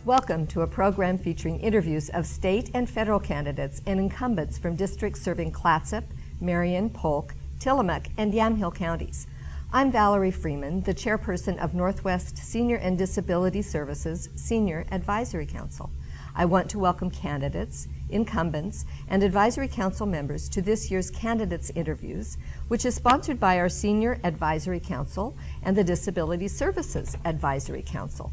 Welcome to a program featuring interviews of state and federal candidates and incumbents from districts serving Clatsop, Marion, Polk, Tillamook, and Yamhill counties. I'm Valerie Freeman, the chairperson of Northwest Senior and Disability Services Senior Advisory Council. I want to welcome candidates, incumbents, and advisory council members to this year's candidates interviews, which is sponsored by our Senior Advisory Council and the Disability Services Advisory Council.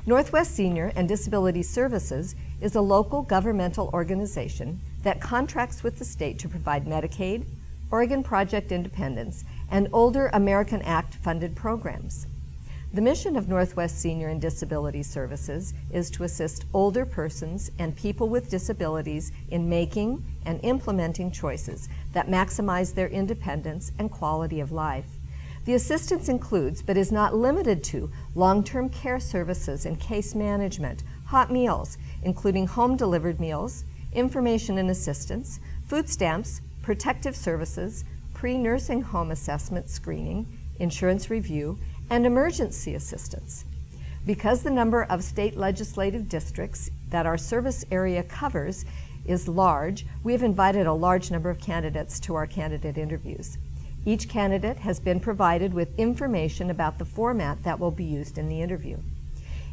Northwest Senior and Disability Services is a local governmental organization that contracts with the state to provide Medicaid, Oregon Project Independence, and Older American Act funded programs. The mission of Northwest Senior and Disability Services is to assist older persons and people with disabilities in making and implementing choices that maximize their independence and quality of life. The assistance includes, but is not limited to, long-term care services and case management, hot meals, including home-delivered meals, information and assistance, food stamps, protective services, pre-nursing home assessment screening, insurance review, and emergency assistance. Because the number of state legislative districts that our service area covers is large, we have invited a large number of candidates to our candidate interviews. Each candidate has been provided with information about the format that will be used in the interview.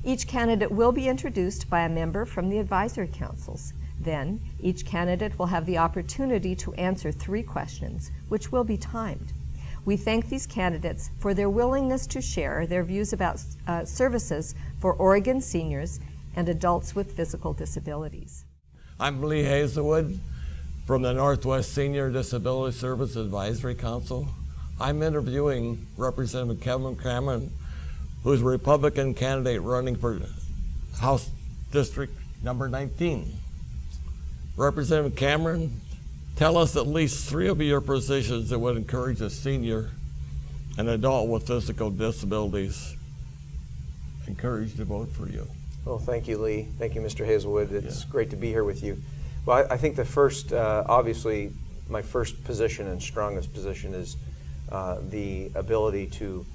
Each candidate will be introduced by a member from the advisory councils. Then, each candidate will have the opportunity to answer 3 questions, which will be timed. We thank these candidates for their willingness to share their views about services for Oregon seniors and adults with physical disabilities. I'm Lee Hazelwood from the Northwest Senior Disability Service Advisory Council. I'm interviewing Representative Kevin Cameron, who's a Republican candidate running for House District number 19. Representative Cameron, tell us at least 3 of your positions that would encourage a senior and adult with physical disabilities encouraged to vote for you. Well, thank you, Lee. Thank you, Mr. Hazelwood. It's great to be here with you. Well, I think the first, obviously, my first position and strongest position is the ability to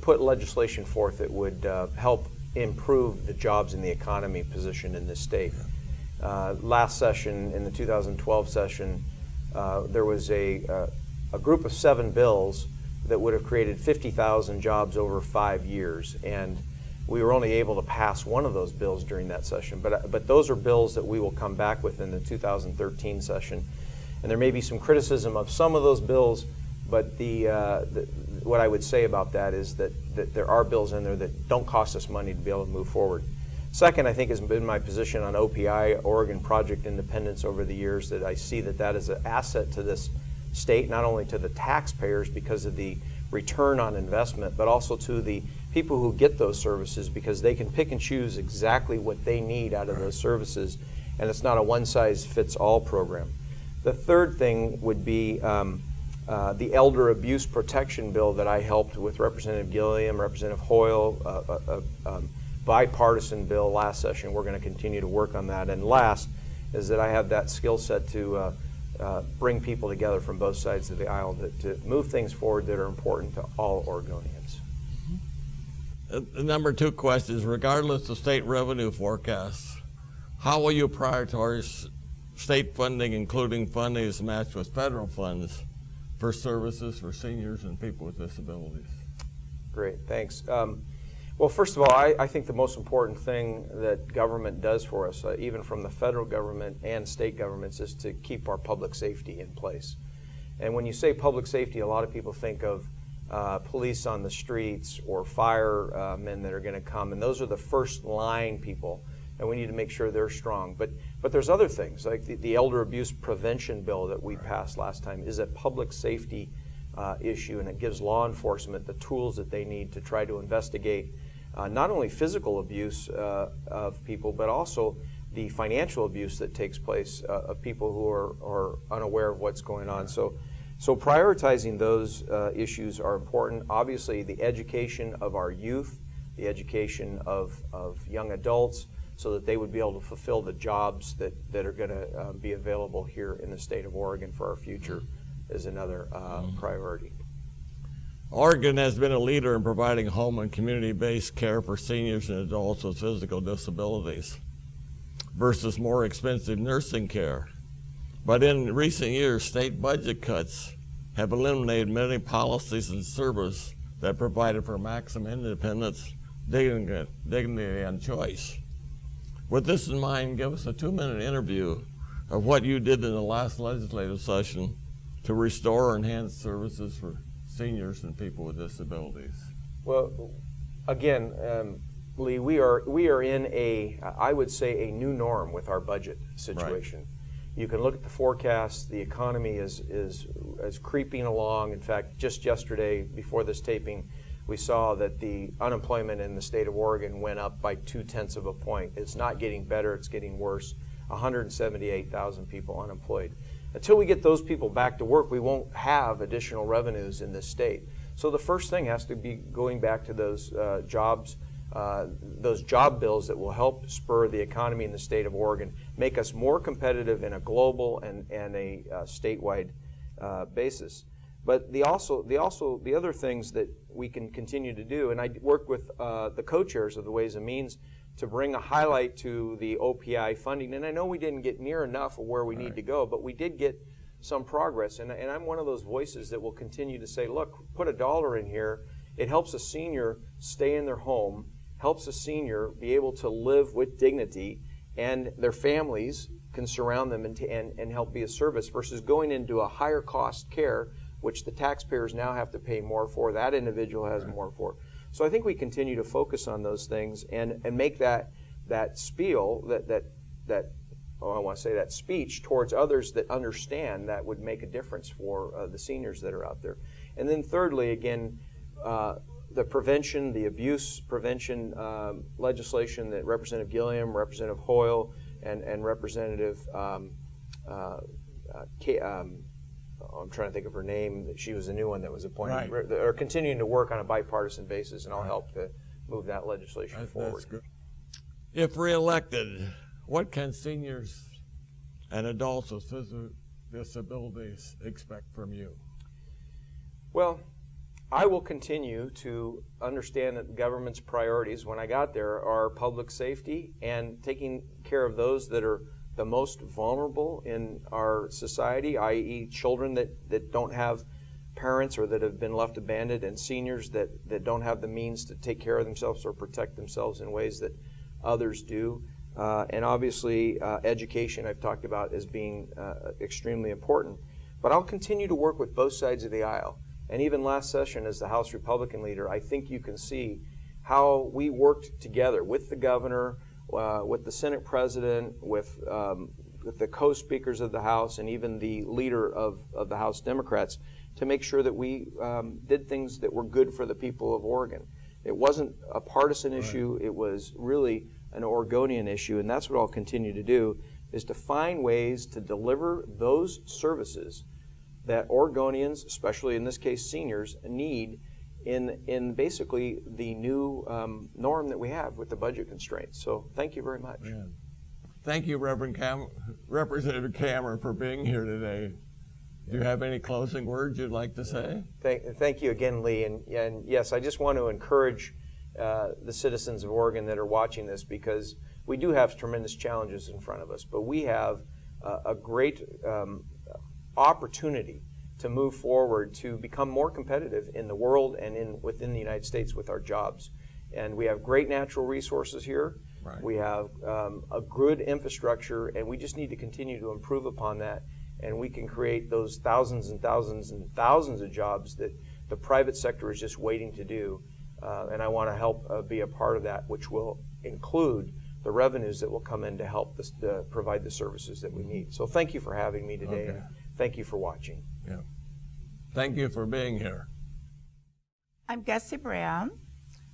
put legislation forth that would help improve the jobs and the economy position in this state. Last session, in the 2012 session, there was a group of 7 bills that would have created 50,000 jobs over 5 years, and we were only able to pass one of those bills during that session. But those are bills that we will come back with in the 2013 session, and there may be some criticism of some of those bills, but what I would say about that is that there are bills in there that don't cost us money to be able to move forward. Second, I think, has been my position on OPI, Oregon Project Independence, over the years, that I see that is an asset to this state, not only to the taxpayers because of the return on investment, but also to the people who get those services, because they can pick and choose exactly what they need out of those services, and it's not a one-size-fits-all program. The third thing would be the Elder Abuse Protection Bill that I helped with Representative Gilliam, Representative Hoyle, bipartisan bill last session. We're going to continue to work on that. And last is that I have that skill set to bring people together from both sides of the aisle to move things forward that are important to all Oregonians. The number 2 question is, regardless of state revenue forecasts, how will you prioritize state funding, including funding is matched with federal funds for services for seniors and people with disabilities? Great, thanks. Well, first of all, I think the most important thing that government does for us, even from the federal government and state governments, is to keep our public safety in place. And when you say public safety, a lot of people think of police on the streets or firemen that are going to come, and those are the first line people, and we need to make sure they're strong. But there's other things, like the Elder Abuse Prevention Bill that we passed last time is a public safety issue, and it gives law enforcement the tools that they need to try to investigate not only physical abuse of people, but also the financial abuse that takes place of people who are unaware of what's going on. So prioritizing those issues are important. Obviously, the education of our youth, the education of young adults, so that they would be able to fulfill the jobs that are going to be available here in the state of Oregon for our future is another priority. Oregon has been a leader in providing home and community-based care for seniors and adults with physical disabilities versus more expensive nursing care. But in recent years, state budget cuts have eliminated many policies and services that provided for maximum independence, dignity, and choice. With this in mind, give us a 2-minute interview of what you did in the last legislative session to restore or enhance services for seniors and people with disabilities. Well, again, Lee, we are in I would say, a new norm with our budget situation. Right. You can look at the forecast. The economy is creeping along. In fact, just yesterday, before this taping, we saw that the unemployment in the state of Oregon went up by 0.2 of a point. It's not getting better, it's getting worse. 178,000 people unemployed. Until we get those people back to work, we won't have additional revenues in this state. So the first thing has to be going back to those job bills that will help spur the economy in the state of Oregon, make us more competitive in a global and a statewide basis. But the other things that we can continue to do, and I work with the co-chairs of the Ways and Means to bring a highlight to the OPI funding. And I know we didn't get near enough of where we need to go, but we did get some progress. And I'm one of those voices that will continue to say, look, put $1 in here. It helps a senior stay in their home, helps a senior be able to live with dignity, and their families can surround them and help be a service versus going into a higher cost care, which the taxpayers now have to pay more for, that individual has more for. So I think we continue to focus on those things and make that spiel, that speech towards others that understand that would make a difference for the seniors that are out there. And then thirdly, again, the prevention, the abuse prevention legislation that Representative Gilliam, Representative Hoyle, and Representative I'm trying to think of her name. She was the new one that was appointed. Right. Are continuing to work on a bipartisan basis, and I'll help to move that legislation forward. That's good. If reelected, what can seniors and adults with physical disabilities expect from you? Well, I will continue to understand that the government's priorities when I got there are public safety and taking care of those that are the most vulnerable in our society, i.e. children that don't have parents or that have been left abandoned, and seniors that don't have the means to take care of themselves or protect themselves in ways that others do. And obviously education I've talked about as being extremely important. But I'll continue to work with both sides of the aisle. And even last session as the House Republican leader, I think you can see how we worked together with the governor, with the Senate President, with the co-speakers of the House, and even the leader of the House Democrats to make sure that we did things that were good for the people of Oregon. It wasn't a partisan issue, it was really an Oregonian issue, and that's what I'll continue to do, is to find ways to deliver those services that Oregonians, especially in this case seniors, need in basically the new norm that we have with the budget constraints. So thank you very much. Yeah. Thank you, Representative Cameron, for being here today. Do you have any closing words you'd like to say? Thank you again, Lee. And yes, I just want to encourage the citizens of Oregon that are watching this, because we do have tremendous challenges in front of us, but we have a great opportunity to move forward to become more competitive in the world and within the United States with our jobs. And we have great natural resources here. Right. We have a good infrastructure, and we just need to continue to improve upon that. And we can create those thousands and thousands and thousands of jobs that the private sector is just waiting to do. And I want to help be a part of that, which will include the revenues that will come in to help provide the services that we need. So thank you for having me today. Okay. And thank you for watching. Yeah. Thank you for being here. I'm Gussie Brown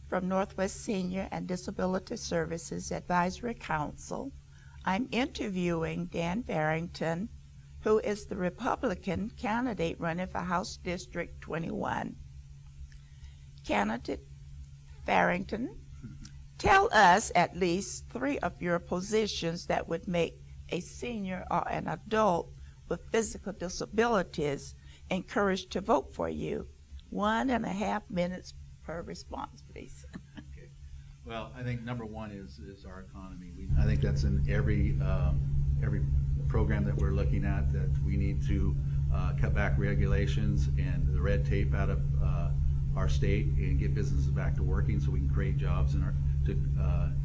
from Northwest Senior and Disability Services Advisory Council. I'm interviewing Dan Farrington, who is the Republican candidate running for House District 21. Candidate Farrington, tell us at least 3 of your positions that would make a senior or an adult with physical disabilities encouraged to vote for you. 1.5 minutes per response, please. Okay. Well, I think number one is our economy. I think that's in every program that we're looking at, that we need to cut back regulations and the red tape out of our state and get businesses back to working so we can create jobs to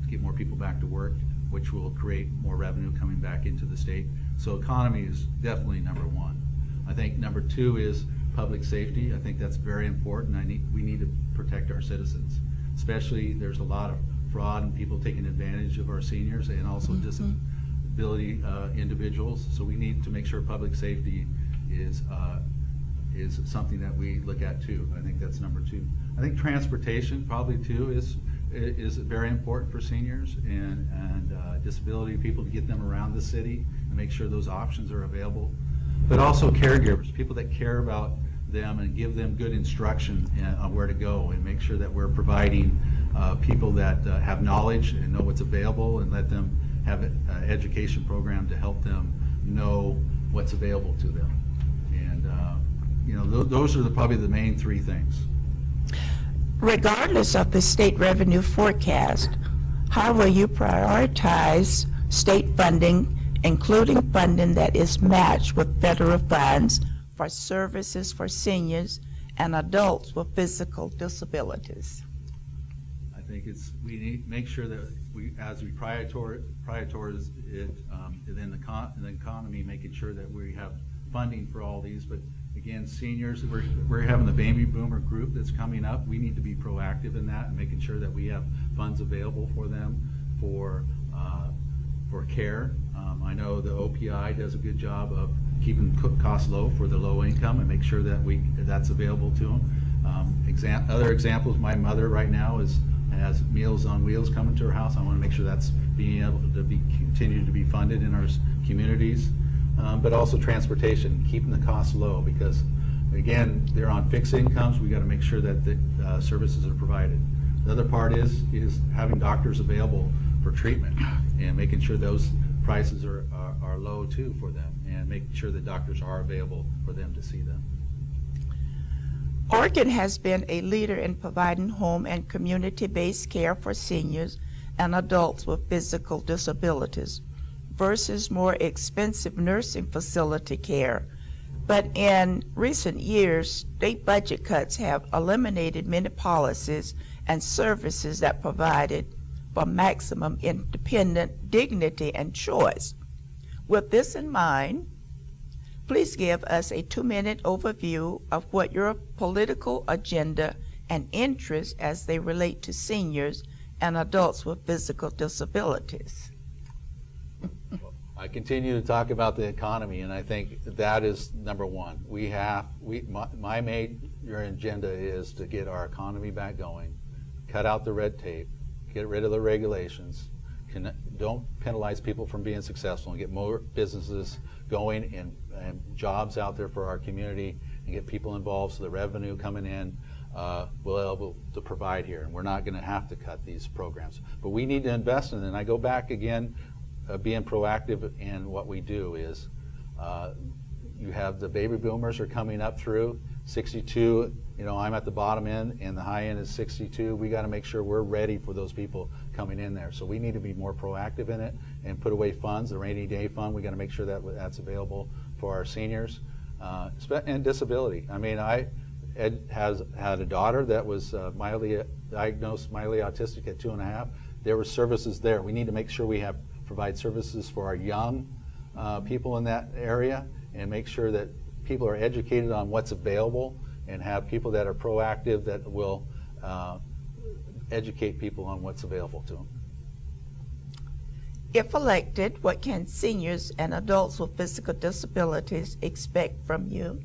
get more people back to work, which will create more revenue coming back into the state. So economy is definitely number one. I think number two is public safety. I think that's very important. We need to protect our citizens. Especially, there's a lot of fraud and people taking advantage of our seniors and also disability individuals. So we need to make sure public safety is something that we look at too. I think that's number two. I think transportation probably too is very important for seniors and disability people to get them around the city and make sure those options are available. But also caregivers, people that care about them and give them good instruction on where to go and make sure that we're providing people that have knowledge and know what's available and let them have an education program to help them know what's available to them. And those are probably the main three things. Regardless of the state revenue forecast, how will you prioritize state funding, including funding that is matched with federal funds for services for seniors and adults with physical disabilities? I think we need to make sure that as we prioritize it in the economy, making sure that we have funding for all these. But again, seniors, we're having the baby boomer group that's coming up. We need to be proactive in that and making sure that we have funds available for them for care. I know the OPI does a good job of keeping costs low for the low income and make sure that that's available to them. Other examples, my mother right now has Meals on Wheels coming to her house. I want to make sure that's being able to continue to be funded in our communities. But also transportation, keeping the costs low, because again, they're on fixed incomes. We got to make sure that the services are provided. The other part is having doctors available for treatment and making sure those prices are low too for them, and making sure that doctors are available for them to see them. Oregon has been a leader in providing home and community-based care for seniors and adults with physical disabilities versus more expensive nursing facility care. But in recent years, state budget cuts have eliminated many policies and services that provided for maximum independent dignity and choice. With this in mind, please give us a 2-minute overview of what your political agenda and interests as they relate to seniors and adults with physical disabilities. I continue to talk about the economy, and I think that is number one. My major agenda is to get our economy back going, cut out the red tape, get rid of the regulations, don't penalize people from being successful, and get more businesses going and jobs out there for our community, and get people involved so the revenue coming in will be able to provide here. And we're not going to have to cut these programs. But we need to invest in it. And I go back again, being proactive in what we do is you have the baby boomers are coming up through 62. I'm at the bottom end and the high end is 62. We got to make sure we're ready for those people coming in there. So we need to be more proactive in it and put away funds. The rainy day fund, we got to make sure that that's available for our seniors and disability. I mean, Ed has had a daughter that was diagnosed mildly autistic at 2.5. There were services there. We need to make sure we provide services for our young people in that area and make sure that people are educated on what's available and have people that are proactive that will educate people on what's available to them. If elected, what can seniors and adults with physical disabilities expect from you?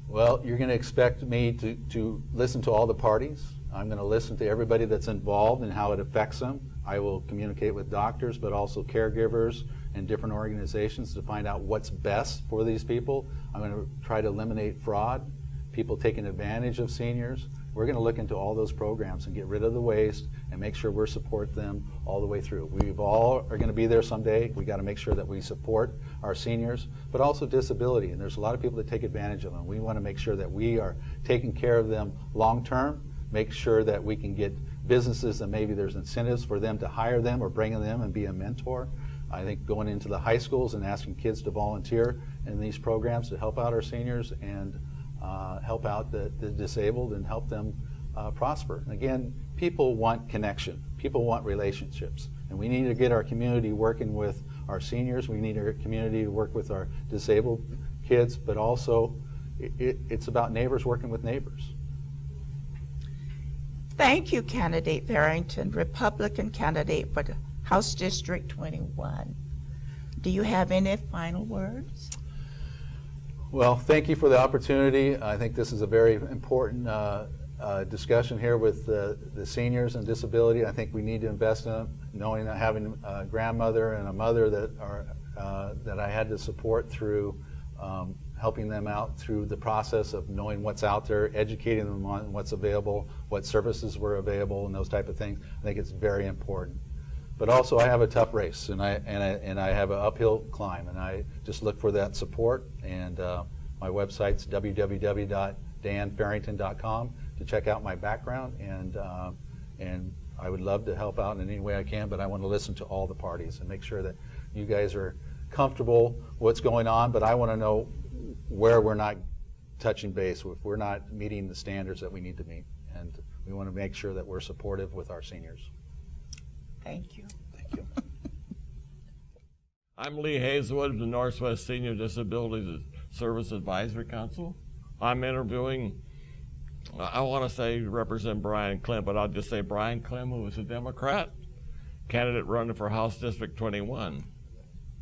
Well, you're going to expect me to listen to all the parties. I'm going to listen to everybody that's involved and how it affects them. I will communicate with doctors, but also caregivers and different organizations to find out what's best for these people. I'm going to try to eliminate fraud, people taking advantage of seniors, we're going to look into all those programs and get rid of the waste and make sure we're support them all the way through. We all are going to be there someday. We got to make sure that we support our seniors, but also disability. And there's a lot of people that take advantage of them. We want to make sure that we are taking care of them long term, make sure that we can get businesses and maybe there's incentives for them to hire them or bring them and be a mentor. I think going into the high schools and asking kids to volunteer in these programs to help out our seniors and help out the disabled and help them prosper. And again, people want connection. People want relationships. And we need to get our community working with our seniors. We need our community to work with our disabled kids, but also it's about neighbors working with neighbors. Thank you, Candidate Farrington, Republican candidate for the House District 21. Do you have any final words? Well, thank you for the opportunity. I think this is a very important discussion here with the seniors and disability. I think we need to invest in them, knowing that having a grandmother and a mother that I had to support through helping them out through the process of knowing what's out there, educating them on what's available, what services were available, and those type of things. I think it's very important. But also, I have a tough race, and I have an uphill climb, and I just look for that support. And my website's www.danfarrington.com to check out my background, and I would love to help out in any way I can. But I want to listen to all the parties and make sure that you guys are comfortable what's going on. But I want to know where we're not touching base, if we're not meeting the standards that we need to meet, and we want to make sure that we're supportive with our seniors. Thank you. Thank you. I'm Lee Hazelwood of the Northwest Senior Disabilities Service Advisory Council. I'm interviewing, I want to say Representative Brian Clem, but I'll just say Brian Clem, who is a Democrat, candidate running for House District 21.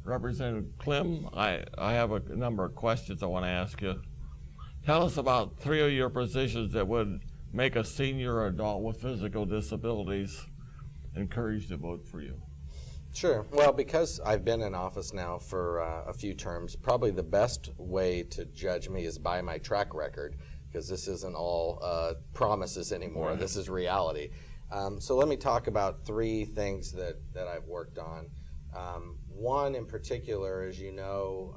Representative Clem, I have a number of questions I want to ask you. Tell us about 3 of your positions that would make a senior adult with physical disabilities encouraged to vote for you. Sure. Well, because I've been in office now for a few terms, probably the best way to judge me is by my track record, because this isn't all promises anymore. Right. This is reality. So let me talk about 3 things that I've worked on. One in particular, as you know,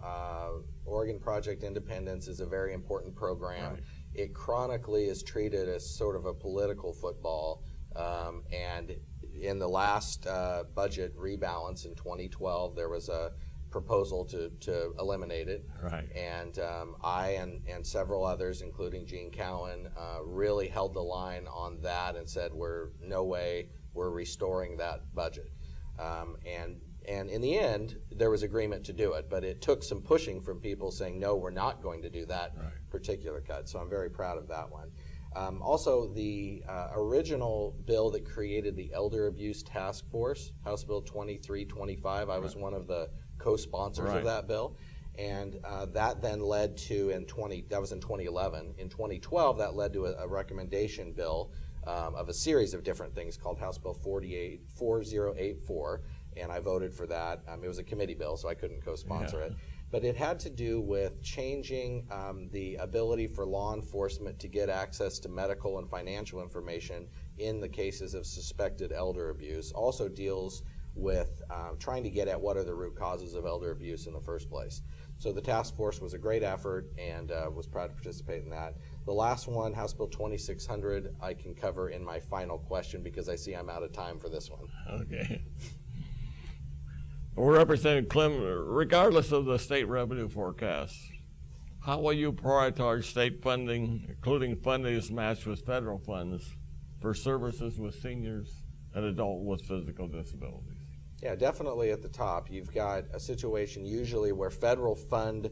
Oregon Project Independence is a very important program. Right. It chronically is treated as sort of a political football, and in the last budget rebalance in 2012, there was a proposal to eliminate it. Right. And I and several others, including Gene Cowan, really held the line on that and said, no way we're restoring that budget. And in the end, there was agreement to do it, but it took some pushing from people saying, no, we're not going to do that particular cut. So I'm very proud of that one. Also, the original bill that created the Elder Abuse Task Force, House Bill 2325, I was one of the co-sponsors of that bill. And that then led to, that was in 2011. In 2012, that led to a recommendation bill of a series of different things called House Bill 4084, and I voted for that. It was a committee bill, so I couldn't co-sponsor it. But it had to do with changing the ability for law enforcement to get access to medical and financial information in the cases of suspected elder abuse. Also deals with trying to get at what are the root causes of elder abuse in the first place. So the task force was a great effort, and was proud to participate in that. The last one, House Bill 2600, I can cover in my final question because I see I'm out of time for this one. Okay. Well, Representative Clem, regardless of the state revenue forecast, how will you prioritize state funding, including funding is matched with federal funds, for services with seniors and adults with physical disabilities? Yeah, definitely at the top. You've got a situation usually where federal fund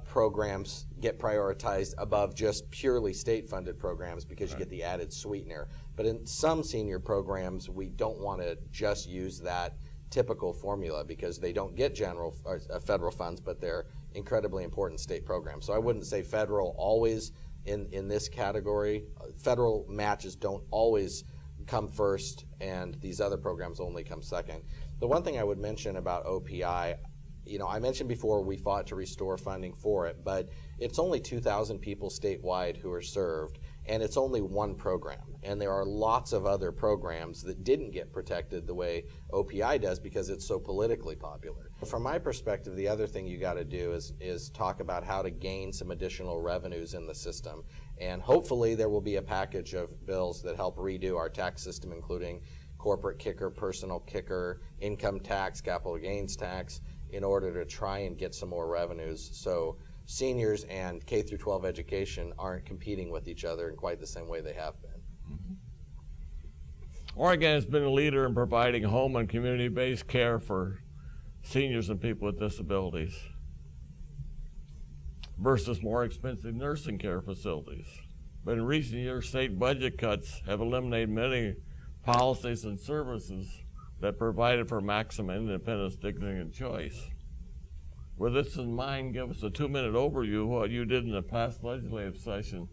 programs get prioritized above just purely state-funded programs because you get the added sweetener. But in some senior programs, we don't want to just use that typical formula because they don't get federal funds, but they're incredibly important state programs. So I wouldn't say federal always in this category. Federal matches don't always come first, and these other programs only come second. The one thing I would mention about OPI, I mentioned before we fought to restore funding for it, but it's only 2,000 people statewide who are served, and it's only one program. And there are lots of other programs that didn't get protected the way OPI does because it's so politically popular. From my perspective, the other thing you got to do is talk about how to gain some additional revenues in the system. And hopefully there will be a package of bills that help redo our tax system, including corporate kicker, personal kicker, income tax, capital gains tax, in order to try and get some more revenues so seniors and K through 12 education aren't competing with each other in quite the same way they have been. Oregon has been a leader in providing home and community-based care for seniors and people with disabilities versus more expensive nursing care facilities. But in recent years, state budget cuts have eliminated many policies and services that provided for maximum independence, dignity, and choice. With this in mind, give us a 2-minute overview of what you did in the past legislative session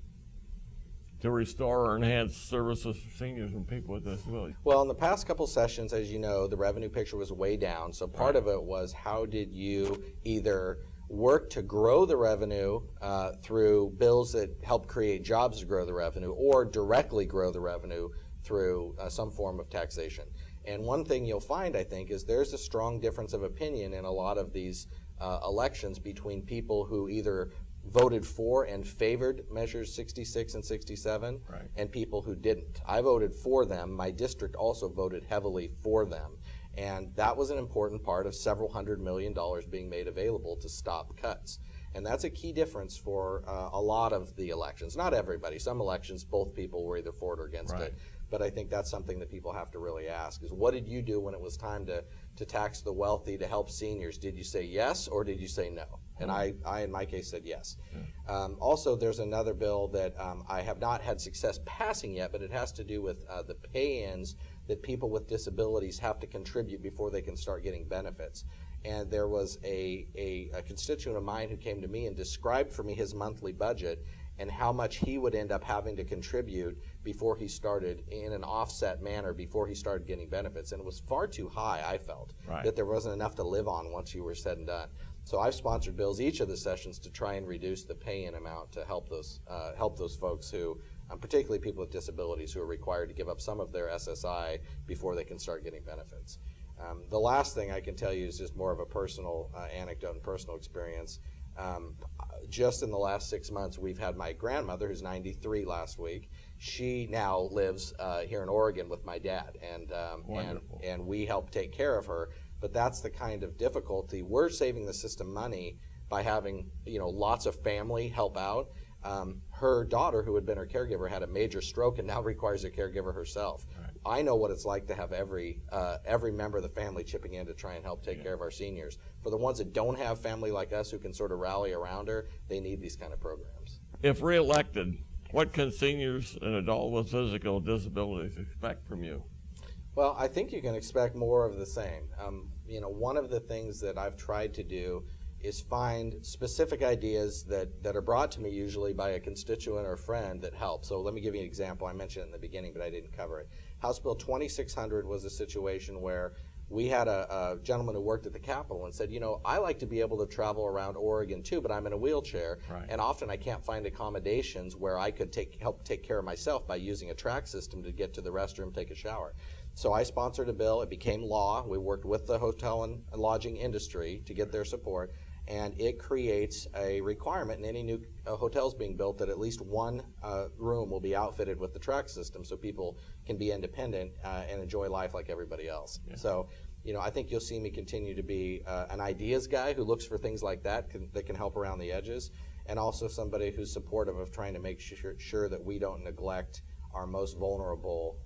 to restore or enhance services for seniors and people with disabilities. Well, in the past couple sessions, as you know, the revenue picture was way down. So part of it was, how did you either work to grow the revenue through bills that help create jobs to grow the revenue, or directly grow the revenue through some form of taxation. And one thing you'll find, I think, is there's a strong difference of opinion in a lot of these elections between people who either voted for and favored measures 66 and 67, and people who didn't. I voted for them. My district also voted heavily for them. And that was an important part of several $100 million being made available to stop cuts. And that's a key difference for a lot of the elections. Not everybody. Some elections, both people were either for it or against it. But I think that's something that people have to really ask, is what did you do when it was time to tax the wealthy to help seniors? Did you say yes, or did you say no? And I in my case, said yes. Also, there's another bill that I have not had success passing yet, but it has to do with the pay-ins that people with disabilities have to contribute before they can start getting benefits. And there was a constituent of mine who came to me and described for me his monthly budget and how much he would end up having to contribute before he started, in an offset manner, before he started getting benefits. And it was far too high, I felt, that there wasn't enough to live on once you were said and done. So I've sponsored bills each of the sessions to try and reduce the pay-in amount to help those folks who, particularly people with disabilities, who are required to give up some of their SSI before they can start getting benefits. The last thing I can tell you is just more of a personal anecdote and personal experience. Just in the last 6 months, we've had my grandmother, who's 93 last week. She now lives here in Oregon with my dad, and we help take care of her. But that's the kind of difficulty. We're saving the system money by having, lots of family help out. Her daughter, who had been her caregiver, had a major stroke and now requires a caregiver herself. I know what it's like to have every member of the family chipping in to try and help take care of our seniors. For the ones that don't have family like us who can sort of rally around her, they need these kind of programs. If reelected, what can seniors and adults with physical disabilities expect from you? Well, I think you can expect more of the same. One of the things that I've tried to do is find specific ideas that are brought to me usually by a constituent or friend that help. So let me give you an example. I mentioned it in the beginning, but I didn't cover it. House Bill 2600 was a situation where we had a gentleman who worked at the Capitol and said, I like to be able to travel around Oregon too, but I'm in a wheelchair, and often I can't find accommodations where I could help take care of myself by using a track system to get to the restroom, take a shower. So I sponsored a bill. It became law. We worked with the hotel and lodging industry to get their support, and it creates a requirement in any new hotels being built that at least one room will be outfitted with the track system so people can be independent and enjoy life like everybody else. So, I think you'll see me continue to be an ideas guy who looks for things like that that can help around the edges, and also somebody who's supportive of trying to make sure that we don't neglect our most vulnerable,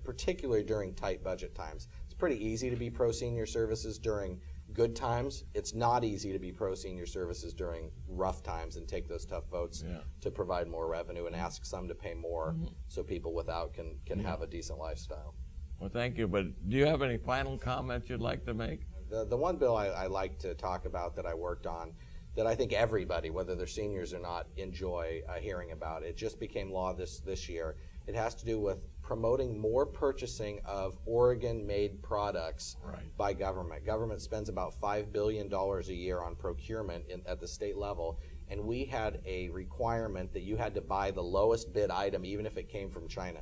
particularly during tight budget times. It's pretty easy to be pro-senior services during good times. It's not easy to be pro-senior services during rough times and take those tough votes to provide more revenue and ask some to pay more so people without can have a decent lifestyle. Well, thank you. But do you have any final comments you'd like to make? The one bill I like to talk about that I worked on, that I think everybody, whether they're seniors or not, enjoy hearing about. It just became law this year. It has to do with promoting more purchasing of Oregon-made products by government. Government spends about $5 billion a year on procurement at the state level, and we had a requirement that you had to buy the lowest bid item even if it came from China.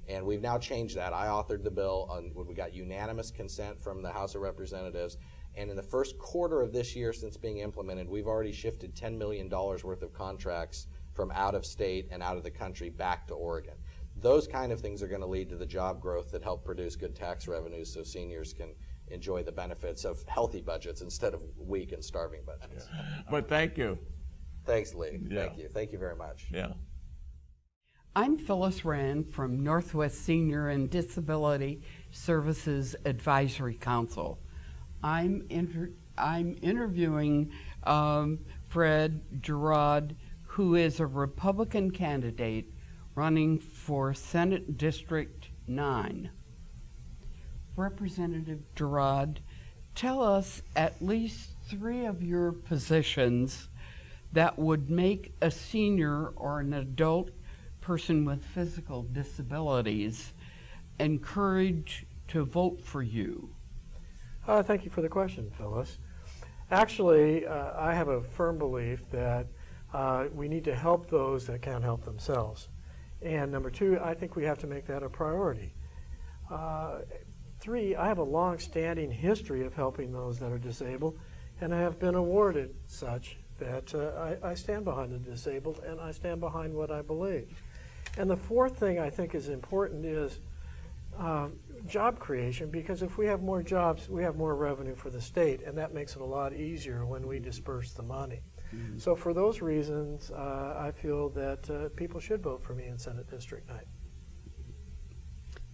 And we've now changed that. I authored the bill when we got unanimous consent from the House of Representatives. And in the first quarter of this year, since being implemented, we've already shifted $10 million worth of contracts from out of state and out of the country back to Oregon. Those kind of things are going to lead to the job growth that help produce good tax revenues so seniors can enjoy the benefits of healthy budgets instead of weak and starving budgets. But thank you. Thanks, Lee. Yeah. Thank you. Thank you very much. Yeah. I'm Phyllis Rand from Northwest Senior and Disability Services Advisory Council. I'm interviewing Fred Gerard, who is a Republican candidate running for Senate District 9. Representative Gerard, tell us at least 3 of your positions that would make a senior or an adult person with physical disabilities encouraged to vote for you. Thank you for the question, Phyllis. Actually, I have a firm belief that we need to help those that can't help themselves. And number 2, I think we have to make that a priority. 3, I have a long-standing history of helping those that are disabled, and I have been awarded such that I stand behind the disabled and I stand behind what I believe. And the 4th thing I think is important is job creation, because if we have more jobs, we have more revenue for the state, and that makes it a lot easier when we disperse the money. Mm-hmm. So for those reasons, I feel that people should vote for me in Senate District 9.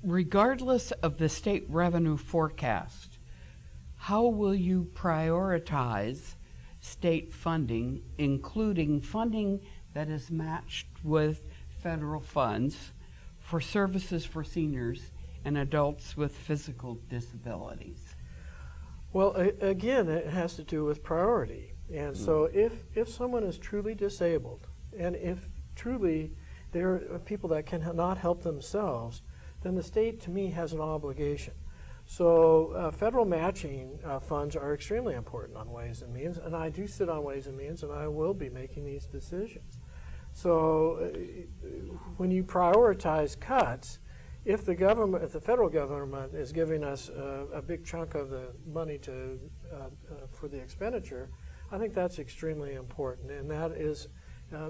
Regardless of the state revenue forecast, how will you prioritize state funding, including funding that is matched with federal funds for services for seniors and adults with physical disabilities? Well, again, it has to do with priority. And so if someone is truly disabled, and if truly there are people that cannot help themselves, then the state, to me, has an obligation. So federal matching funds are extremely important on Ways and Means, and I do sit on Ways and Means, and I will be making these decisions. So when you prioritize cuts, if the federal government is giving us a big chunk of the money for the expenditure, I think that's extremely important, and that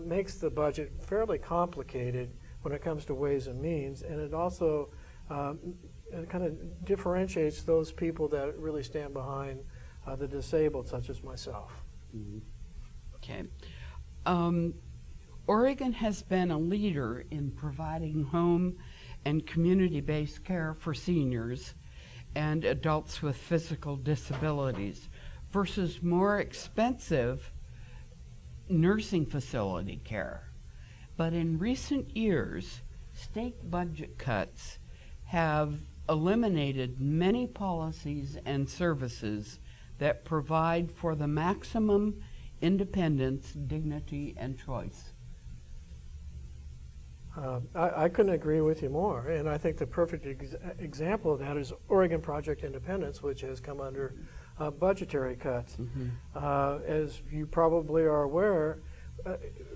makes the budget fairly complicated when it comes to Ways and Means, and it also kind of differentiates those people that really stand behind the disabled, such as myself. Mm-hmm. Okay. Oregon has been a leader in providing home and community-based care for seniors and adults with physical disabilities versus more expensive nursing facility care. But in recent years, state budget cuts have eliminated many policies and services that provide for the maximum independence, dignity, and choice. I couldn't agree with you more, and I think the perfect example of that is Oregon Project Independence, which has come under budgetary cuts. Mm-hmm. As you probably are aware,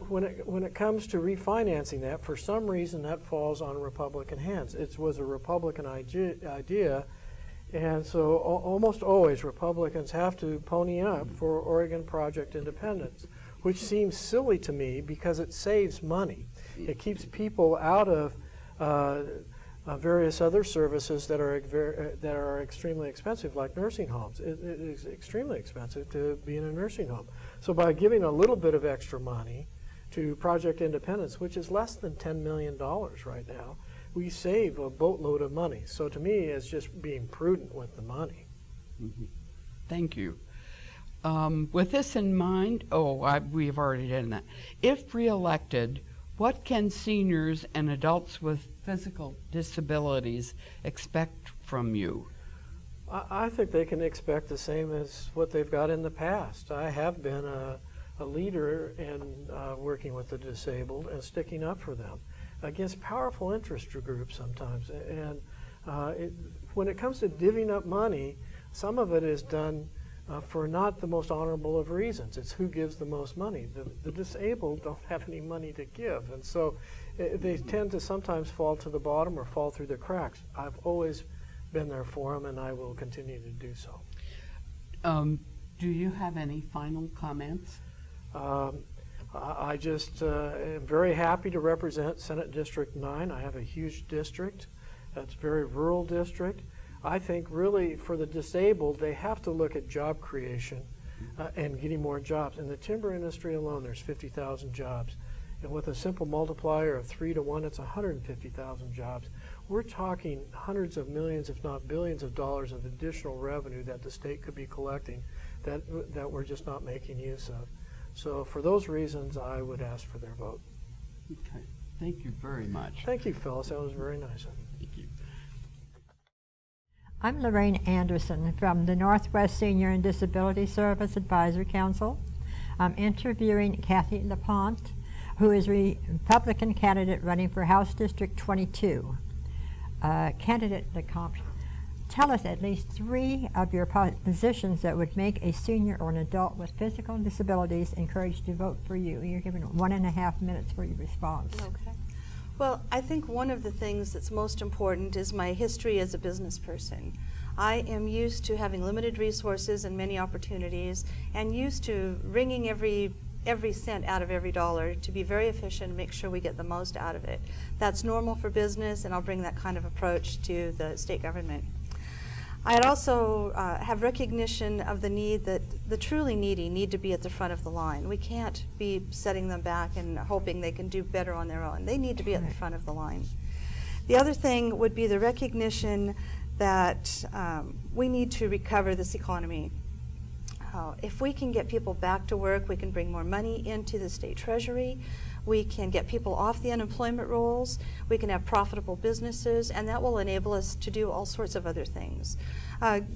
when it comes to refinancing that, for some reason that falls on Republican hands. It was a Republican idea, and so almost always Republicans have to pony up for Oregon Project Independence, which seems silly to me because it saves money. It keeps people out of various other services that are extremely expensive, like nursing homes. It is extremely expensive to be in a nursing home. So by giving a little bit of extra money to Project Independence, which is less than $10 million right now, we save a boatload of money. So to me, it's just being prudent with the money. Mm-hmm. Thank you. With this in mind, we have already done that. If reelected, what can seniors and adults with physical disabilities expect from you? I think they can expect the same as what they've got in the past. I have been a leader in working with the disabled and sticking up for them against powerful interest groups sometimes. And when it comes to divvying up money, some of it is done for not the most honorable of reasons. It's who gives the most money. The disabled don't have any money to give, and so they tend to sometimes fall to the bottom or fall through the cracks. I've always been there for them, and I will continue to do so. Do you have any final comments? I just am very happy to represent Senate District 9. I have a huge district. That's a very rural district. I think really for the disabled, they have to look at job creation and getting more jobs. In the timber industry alone, there's 50,000 jobs. And with a simple multiplier of 3 to 1, it's 150,000 jobs. We're talking hundreds of millions, if not billions of dollars of additional revenue that the state could be collecting that we're just not making use of. So for those reasons, I would ask for their vote. Okay. Thank you very much. Thank you, Phyllis. That was very nice of you. Thank you. I'm Lorraine Anderson from the Northwest Senior and Disability Service Advisory Council. I'm interviewing Kathy LaPont, who is a Republican candidate running for House District 22. Candidate LaPont, tell us at least 3 of your positions that would make a senior or an adult with physical disabilities encouraged to vote for you. You're given 1.5 minutes for your response. Okay. Well, I think one of the things that's most important is my history as a business person. I am used to having limited resources and many opportunities, and used to wringing every cent out of every dollar to be very efficient and make sure we get the most out of it. That's normal for business, and I'll bring that kind of approach to the state government. I'd also have recognition of the need that the truly needy need to be at the front of the line. We can't be setting them back and hoping they can do better on their own. They need to be at the front of the line. The other thing would be the recognition that we need to recover this economy. If we can get people back to work, we can bring more money into the state treasury. We can get people off the unemployment rolls. We can have profitable businesses, and that will enable us to do all sorts of other things.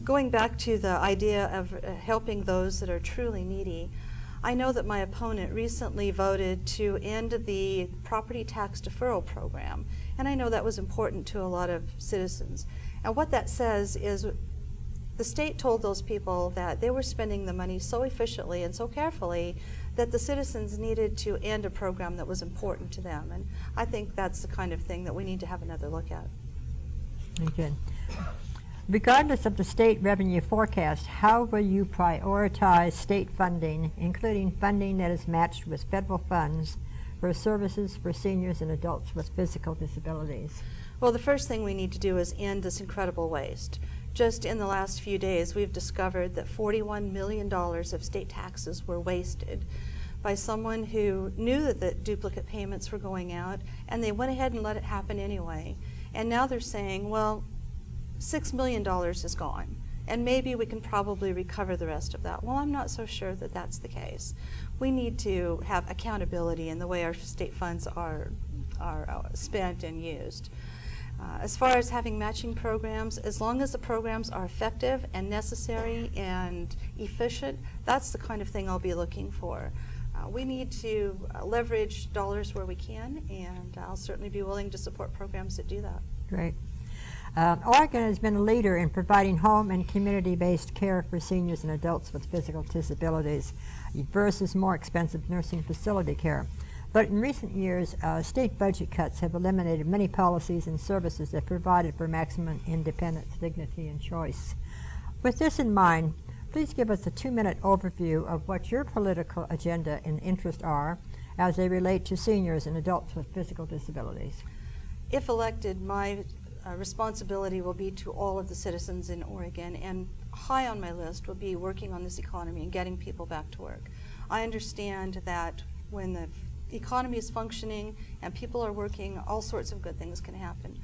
Going back to the idea of helping those that are truly needy, I know that my opponent recently voted to end the property tax deferral program, and I know that was important to a lot of citizens. And what that says is the state told those people that they were spending the money so efficiently and so carefully that the citizens needed to end a program that was important to them. And I think that's the kind of thing that we need to have another look at. Okay. Regardless of the state revenue forecast, how will you prioritize state funding, including funding that is matched with federal funds for services for seniors and adults with physical disabilities? Well, the first thing we need to do is end this incredible waste. Just in the last few days, we've discovered that $41 million of state taxes were wasted by someone who knew that duplicate payments were going out, and they went ahead and let it happen anyway. And now they're saying, well, $6 million is gone, and maybe we can probably recover the rest of that. Well, I'm not so sure that that's the case. We need to have accountability in the way our state funds are spent and used. As far as having matching programs, as long as the programs are effective and necessary and efficient, that's the kind of thing I'll be looking for. We need to leverage dollars where we can, and I'll certainly be willing to support programs that do that. Great. Oregon has been a leader in providing home and community-based care for seniors and adults with physical disabilities versus more expensive nursing facility care. But in recent years, state budget cuts have eliminated many policies and services that provided for maximum independence, dignity, and choice. With this in mind, please give us a 2-minute overview of what your political agenda and interests are as they relate to seniors and adults with physical disabilities. If elected, my responsibility will be to all of the citizens in Oregon, and high on my list will be working on this economy and getting people back to work. I understand that when the economy is functioning and people are working, all sorts of good things can happen.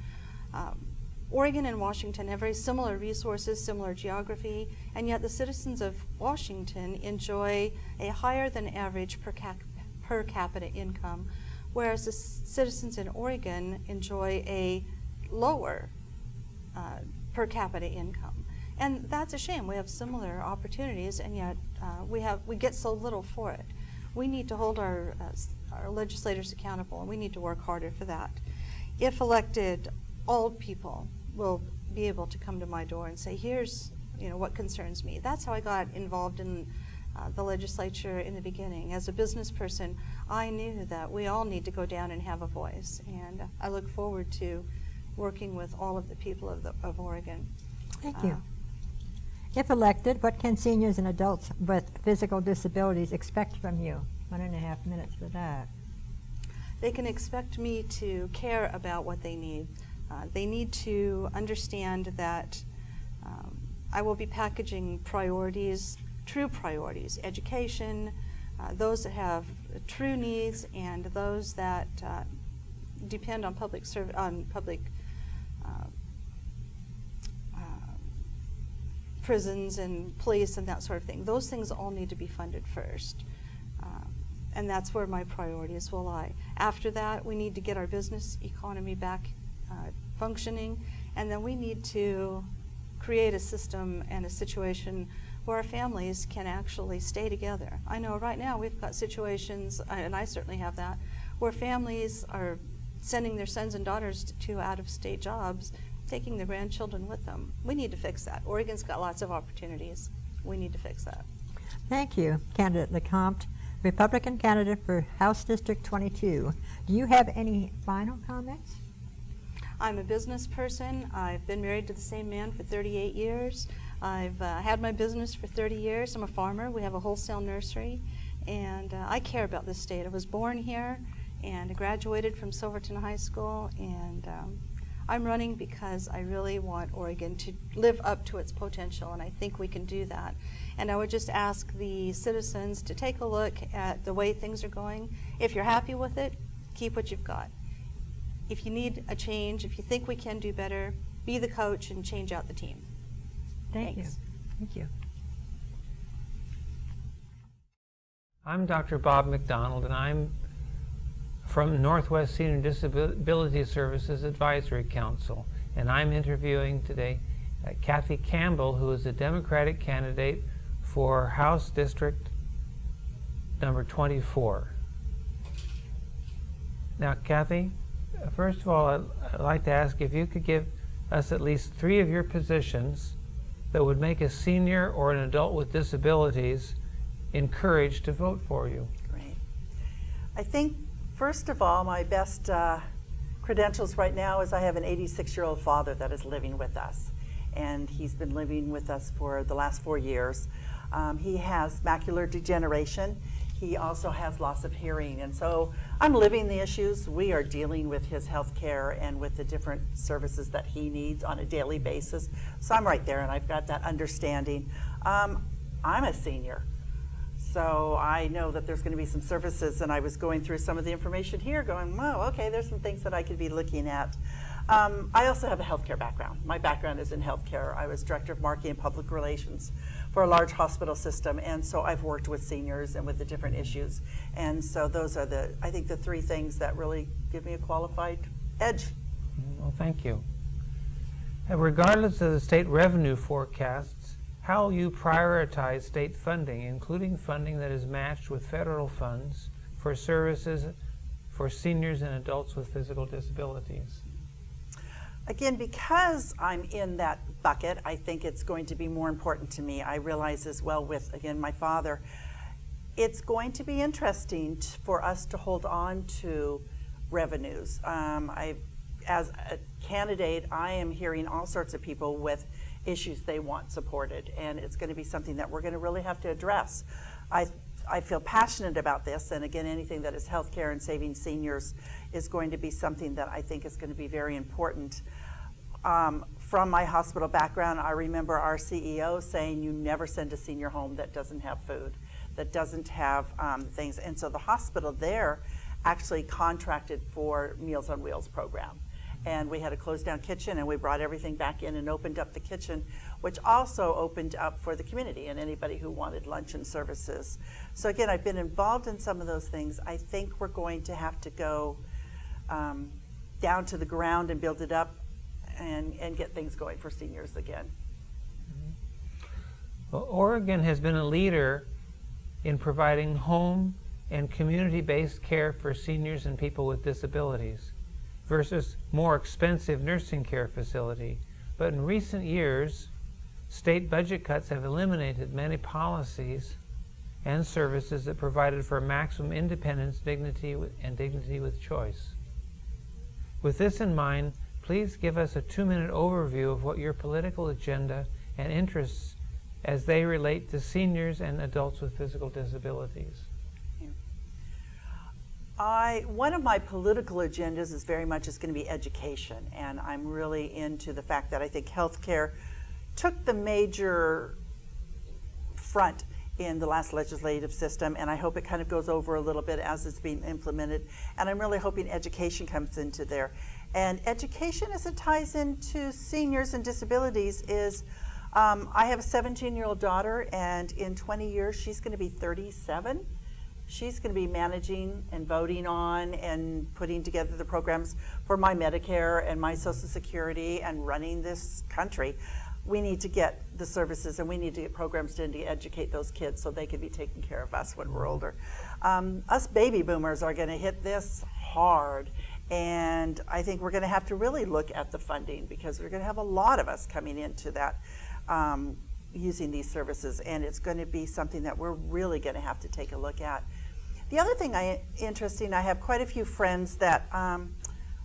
Oregon and Washington have very similar resources, similar geography, and yet the citizens of Washington enjoy a higher than average per capita income, whereas the citizens in Oregon enjoy a lower per capita income. And that's a shame. We have similar opportunities, and yet we get so little for it. We need to hold our legislators accountable, and we need to work harder for that. If elected, all people will be able to come to my door and say, here's what concerns me. That's how I got involved in the legislature in the beginning. As a business person, I knew that we all need to go down and have a voice, and I look forward to working with all of the people of Oregon. Thank you. If elected, what can seniors and adults with physical disabilities expect from you? 1.5 minutes for that. They can expect me to care about what they need. They need to understand that I will be packaging priorities, true priorities, education, those that have true needs, and those that depend on public prisons and police and that sort of thing. Those things all need to be funded first. And that's where my priorities will lie. After that, we need to get our business economy back functioning, and then we need to create a system and a situation where our families can actually stay together. I know right now we've got situations, and I certainly have that, where families are sending their sons and daughters to out-of-state jobs, taking their grandchildren with them. We need to fix that. Oregon's got lots of opportunities. We need to fix that. Thank you, Candidate LeCompte, Republican candidate for House District 22. Do you have any final comments? I'm a business person. I've been married to the same man for 38 years. I've had my business for 30 years. I'm a farmer. We have a wholesale nursery, and I care about this state. I was born here and graduated from Silverton High School, and I'm running because I really want Oregon to live up to its potential, and I think we can do that. And I would just ask the citizens to take a look at the way things are going. If you're happy with it, keep what you've got. If you need a change, if you think we can do better, be the coach and change out the team. Thank Thanks. you. Thank you. I'm Dr. Bob McDonald, and I'm from Northwest Senior Disability Services Advisory Council, and I'm interviewing today Kathy Campbell, who is a Democratic candidate for House District number 24. Now, Kathy, first of all, I'd like to ask if you could give us at least 3 of your positions that would make a senior or an adult with disabilities encouraged to vote for you. Great. I think, first of all, my best credentials right now is I have an 86-year-old father that is living with us, and he's been living with us for the last 4 years. He has macular degeneration. He also has loss of hearing, and so I'm living the issues. We are dealing with his health care and with the different services that he needs on a daily basis. So I'm right there, and I've got that understanding. I'm a senior, so I know that there's going to be some services, and I was going through some of the information here going, oh, okay, there's some things that I could be looking at. I also have a healthcare background. My background is in healthcare. I was director of marketing and public relations for a large hospital system, and so I've worked with seniors and with the different issues. And so those are I think the 3 things that really give me a qualified edge. Well, thank you. And regardless of the state revenue forecasts, how will you prioritize state funding, including funding that is matched with federal funds for services for seniors and adults with physical disabilities? Again, because I'm in that bucket, I think it's going to be more important to me. I realize as well with, again, my father, it's going to be interesting for us to hold on to revenues. As a candidate, I am hearing all sorts of people with issues they want supported, and it's going to be something that we're going to really have to address. I feel passionate about this, and again, anything that is healthcare and saving seniors is going to be something that I think is going to be very important. From my hospital background, I remember our CEO saying, you never send a senior home that doesn't have food, that doesn't have things. And so the hospital there actually contracted for Meals on Wheels program. And we had a closed down kitchen, and we brought everything back in and opened up the kitchen, which also opened up for the community and anybody who wanted luncheon services. So again, I've been involved in some of those things. I think we're going to have to go down to the ground and build it up and get things going for seniors again. Well, Oregon has been a leader in providing home and community-based care for seniors and people with disabilities versus more expensive nursing care facility. But in recent years, State budget cuts have eliminated many policies and services that provided for maximum independence, dignity with choice. With this in mind, please give us a 2-minute overview of what your political agenda and interests as they relate to seniors and adults with physical disabilities. One of my political agendas is very much going to be education, and I'm really into the fact that I think healthcare took the major front in the last legislative system, and I hope it kind of goes over a little bit as it's being implemented, and I'm really hoping education comes into there. And education, as it ties into seniors and disabilities, is I have a 17-year-old daughter, and in 20 years she's going to be 37. She's going to be managing and voting on and putting together the programs for my Medicare and my Social Security and running this country. We need to get the services, and we need to get programs in to educate those kids so they can be taking care of us when we're older. Us baby boomers are going to hit this hard, and I think we're going to have to really look at the funding, because we're going to have a lot of us coming into that using these services, and it's going to be something that we're really going to have to take a look at. The other thing interesting, I have quite a few friends that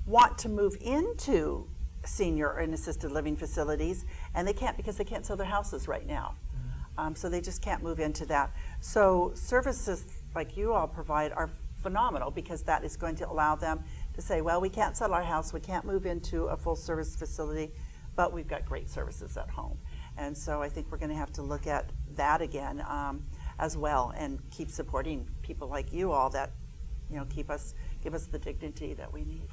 want to move into senior and assisted living facilities, and they can't because they can't sell their houses right now. So they just can't move into that. So services like you all provide are phenomenal, because that is going to allow them to say, well, we can't sell our house, we can't move into a full service facility, but we've got great services at home. And so I think we're going to have to look at that again as well, and keep supporting people like you all that, give us the dignity that we need.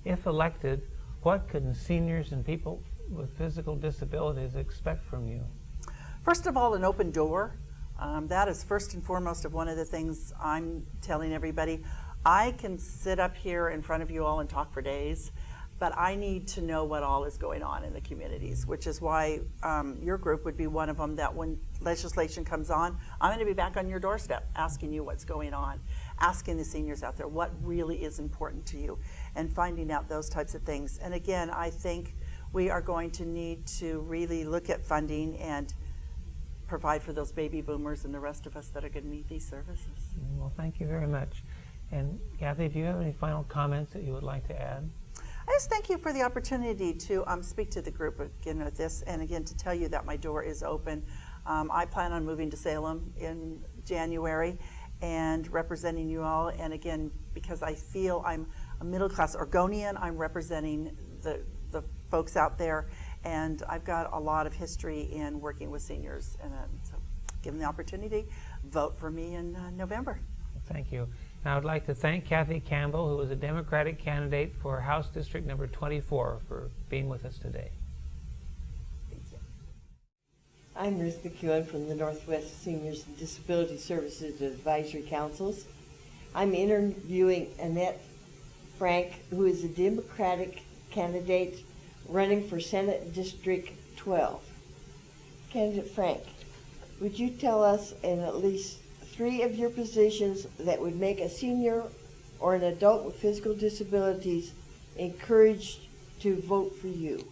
If elected, what could seniors and people with physical disabilities expect from you? First of all, an open door. That is first and foremost of one of the things I'm telling everybody. I can sit up here in front of you all and talk for days, but I need to know what all is going on in the communities, which is why your group would be one of them that when legislation comes on, I'm going to be back on your doorstep asking you what's going on, asking the seniors out there what really is important to you, and finding out those types of things. And again, I think we are going to need to really look at funding and provide for those baby boomers and the rest of us that are going to need these services. Well, thank you very much. And Kathy, do you have any final comments that you would like to add? I just thank you for the opportunity to speak to the group again with this, and again to tell you that my door is open. I plan on moving to Salem in January and representing you all, and again, because I feel I'm a middle-class Oregonian, I'm representing the folks out there, and I've got a lot of history in working with seniors, and so given the opportunity, vote for me in November. Thank you. Now I'd like to thank Kathy Campbell, who was a Democratic candidate for House District number 24, for being with us today. Thank you. I'm Ruth McEwen from the Northwest Seniors and Disability Services Advisory Councils. I'm interviewing Annette Frank, who is a Democratic candidate running for Senate District 12. Candidate Frank, would you tell us in at least 3 of your positions that would make a senior or an adult with physical disabilities encouraged to vote for you?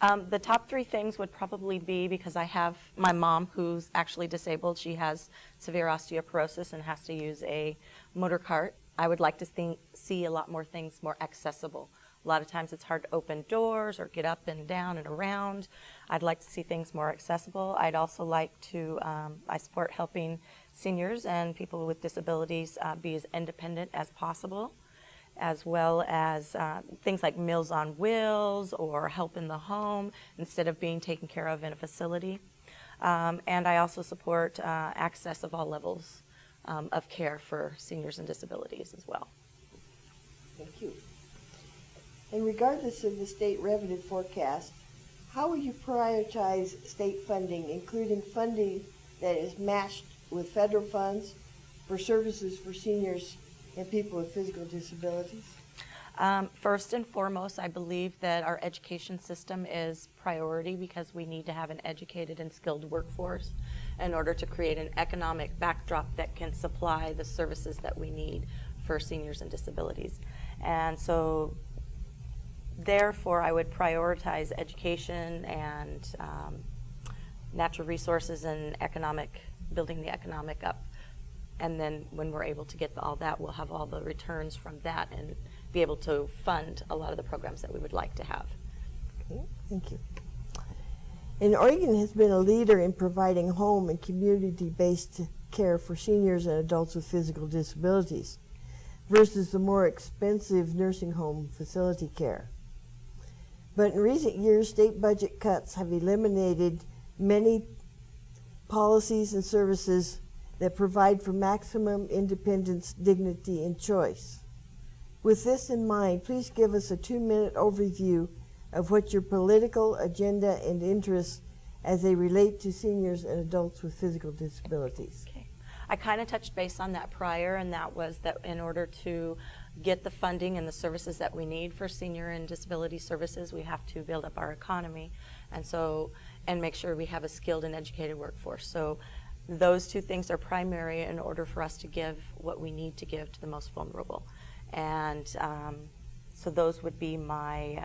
The top 3 things would probably be, because I have my mom who's actually disabled. She has severe osteoporosis and has to use a motor cart. I would like to see a lot more things more accessible. A lot of times it's hard to open doors or get up and down and around. I'd like to see things more accessible. I'd also like to, I support helping seniors and people with disabilities be as independent as possible, as well as things like Meals on Wheels or help in the home instead of being taken care of in a facility. And I also support access of all levels of care for seniors and disabilities as well. Thank you. And regardless of the state revenue forecast, how will you prioritize state funding, including funding that is matched with federal funds for services for seniors and people with physical disabilities? First and foremost, I believe that our education system is priority, because we need to have an educated and skilled workforce in order to create an economic backdrop that can supply the services that we need for seniors and disabilities. And so therefore, I would prioritize education and natural resources and building the economic up. And then when we're able to get all that, we'll have all the returns from that and be able to fund a lot of the programs that we would like to have. Okay, thank you. And Oregon has been a leader in providing home and community-based care for seniors and adults with physical disabilities versus the more expensive nursing home facility care. But in recent years, state budget cuts have eliminated many policies and services that provide for maximum independence, dignity, and choice. With this in mind, please give us a 2-minute overview of what your political agenda and interests as they relate to seniors and adults with physical disabilities. Okay. I kind of touched base on that prior, and that was that in order to get the funding and the services that we need for senior and disability services, we have to build up our economy and make sure we have a skilled and educated workforce. So those two things are primary in order for us to give what we need to give to the most vulnerable. And so those would be my,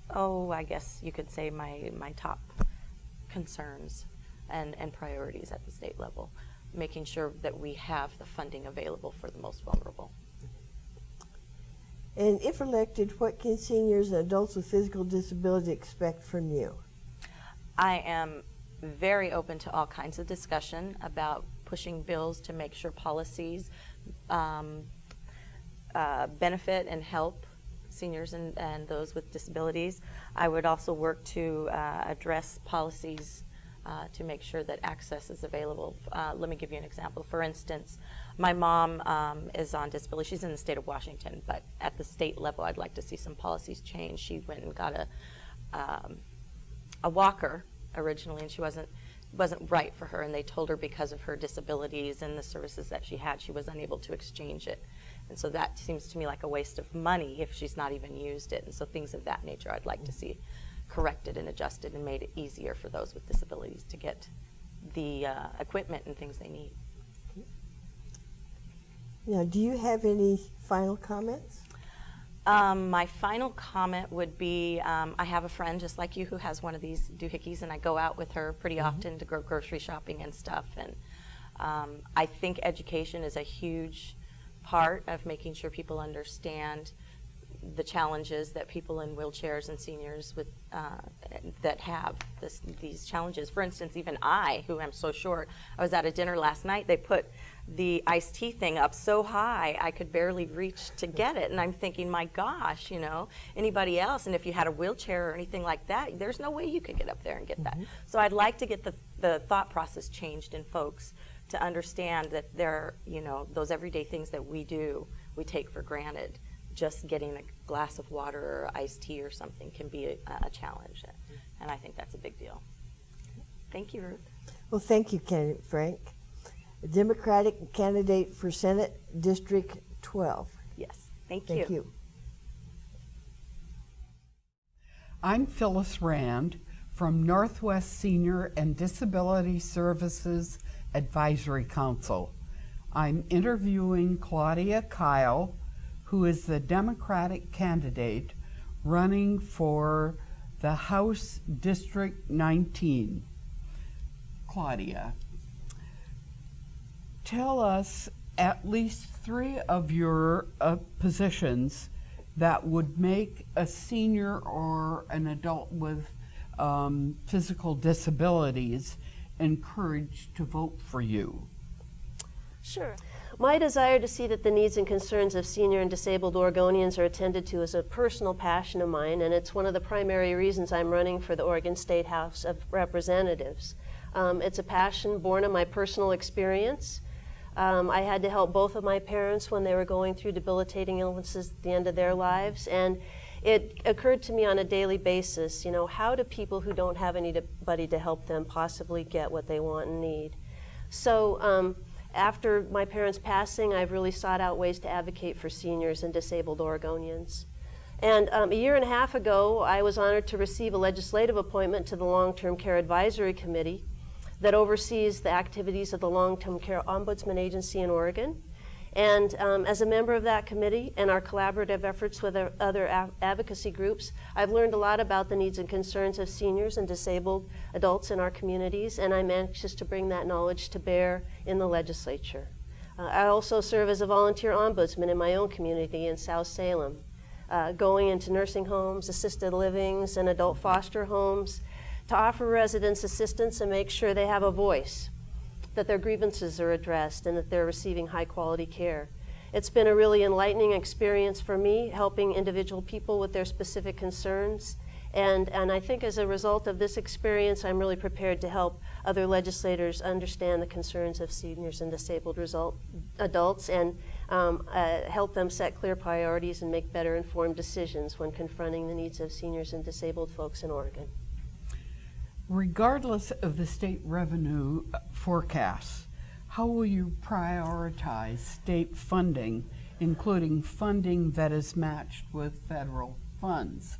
I guess you could say my top concerns and priorities at the state level, making sure that we have the funding available for the most vulnerable. And if elected, what can seniors and adults with physical disability expect from you? I am very open to all kinds of discussion about pushing bills to make sure policies benefit and help seniors and those with disabilities. I would also work to address policies to make sure that access is available. Let me give you an example. For instance, my mom is on disability. She's in the state of Washington, but at the state level, I'd like to see some policies change. She went and got a walker originally, and she wasn't right for her, and they told her because of her disabilities and the services that she had, she was unable to exchange it. And so that seems to me like a waste of money if she's not even used it. And so things of that nature I'd like to see corrected and adjusted and made it easier for those with disabilities to get the equipment and things they need. Now, do you have any final comments? My final comment would be, I have a friend just like you who has one of these doohickeys, and I go out with her pretty often to go grocery shopping and stuff. And I think education is a huge part of making sure people understand the challenges that people in wheelchairs and seniors with that have these challenges. For instance, even I, who am so short, I was at a dinner last night. They put the iced tea thing up so high I could barely reach to get it, and I'm thinking, my gosh, you know, anybody else, and if you had a wheelchair or anything like that, there's no way you could get up there and get that. So I'd like to get the thought process changed in folks to understand that there, you know, those everyday things that we do, we take for granted. Just getting a glass of water or iced tea or something can be a challenge, and I think that's a big deal. Thank you, Ruth. Well, thank you, candidate Frank. A Democratic candidate for Senate District 12. Yes, thank you. Thank you. I'm Phyllis Rand from Northwest Senior and Disability Services Advisory Council. I'm interviewing Claudia Kyle, who is the Democratic candidate running for the House District 19. Claudia, tell us at least 3 of your positions that would make a senior or an adult with physical disabilities encouraged to vote for you. Sure. My desire to see that the needs and concerns of senior and disabled Oregonians are attended to is a personal passion of mine, and it's one of the primary reasons I'm running for the Oregon State House of Representatives. It's a passion born of my personal experience. I had to help both of my parents when they were going through debilitating illnesses at the end of their lives, and it occurred to me on a daily basis, you know, how do people who don't have anybody to help them possibly get what they want and need? So after my parents' passing, I've really sought out ways to advocate for seniors and disabled Oregonians. And a year and a half ago, I was honored to receive a legislative appointment to the Long-Term Care Advisory Committee that oversees the activities of the Long-Term Care Ombudsman Agency in Oregon. And as a member of that committee and our collaborative efforts with our other advocacy groups, I've learned a lot about the needs and concerns of seniors and disabled adults in our communities, and I'm anxious to bring that knowledge to bear in the legislature. I also serve as a volunteer ombudsman in my own community in South Salem, going into nursing homes, assisted livings, and adult foster homes to offer residents assistance and make sure they have a voice, that their grievances are addressed, and that they're receiving high quality care. It's been a really enlightening experience for me, helping individual people with their specific concerns. And I think as a result of this experience, I'm really prepared to help other legislators understand the concerns of seniors and disabled adults and help them set clear priorities and make better informed decisions when confronting the needs of seniors and disabled folks in Oregon. Regardless of the state revenue forecasts, how will you prioritize state funding, including funding that is matched with federal funds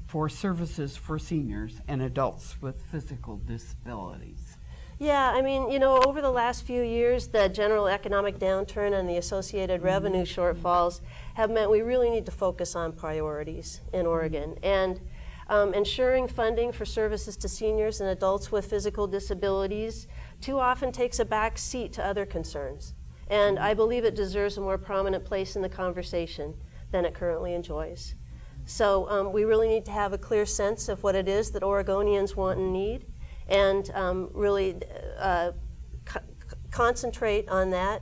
for services for seniors and adults with physical disabilities? Yeah, I mean, you know, over the last few years, the general economic downturn and the associated revenue shortfalls have meant we really need to focus on priorities in Oregon. And ensuring funding for services to seniors and adults with physical disabilities too often takes a back seat to other concerns. And I believe it deserves a more prominent place in the conversation than it currently enjoys. So we really need to have a clear sense of what it is that Oregonians want and need, and really concentrate on that.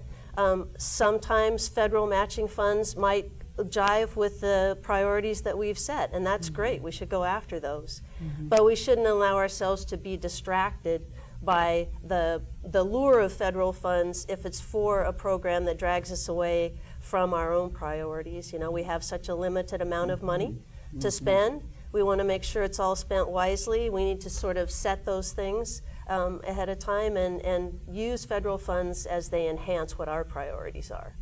Sometimes federal matching funds might jive with the priorities that we've set, and that's great. We should go after those. But we shouldn't allow ourselves to be distracted by the lure of federal funds if it's for a program that drags us away from our own priorities. You know, we have such a limited amount of money to spend. We want to make sure it's all spent wisely. We need to sort of set those things ahead of time and use federal funds as they enhance what our priorities are.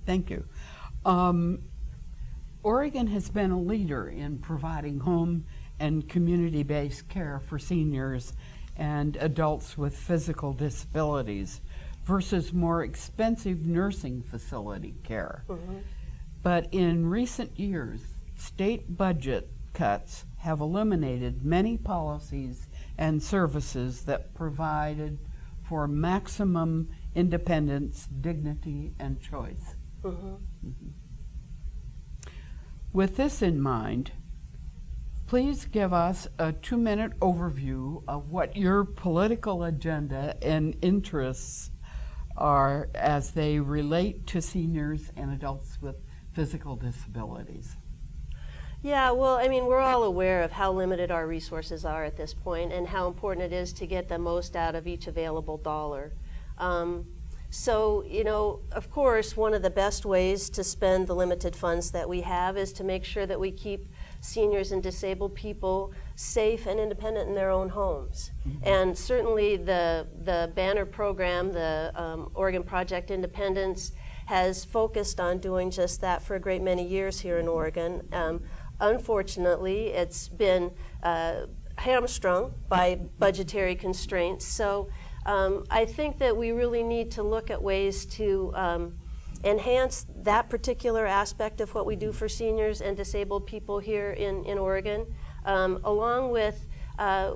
Thank you. Oregon has been a leader in providing home and community-based care for seniors and adults with physical disabilities versus more expensive nursing facility care. But in recent years, state budget cuts have eliminated many policies and services that provided for maximum independence, dignity, and choice. With this in mind, please give us a 2-minute overview of what your political agenda and interests are as they relate to seniors and adults with physical disabilities. Yeah, well, I mean, we're all aware of how limited our resources are at this point and how important it is to get the most out of each available dollar. So, you know, of course, one of the best ways to spend the limited funds that we have is to make sure that we keep seniors and disabled people safe and independent in their own homes. And certainly the banner program, the Oregon Project Independence, has focused on doing just that for a great many years here in Oregon. Unfortunately, it's been hamstrung by budgetary constraints. So I think that we really need to look at ways to enhance that particular aspect of what we do for seniors and disabled people here in Oregon, along with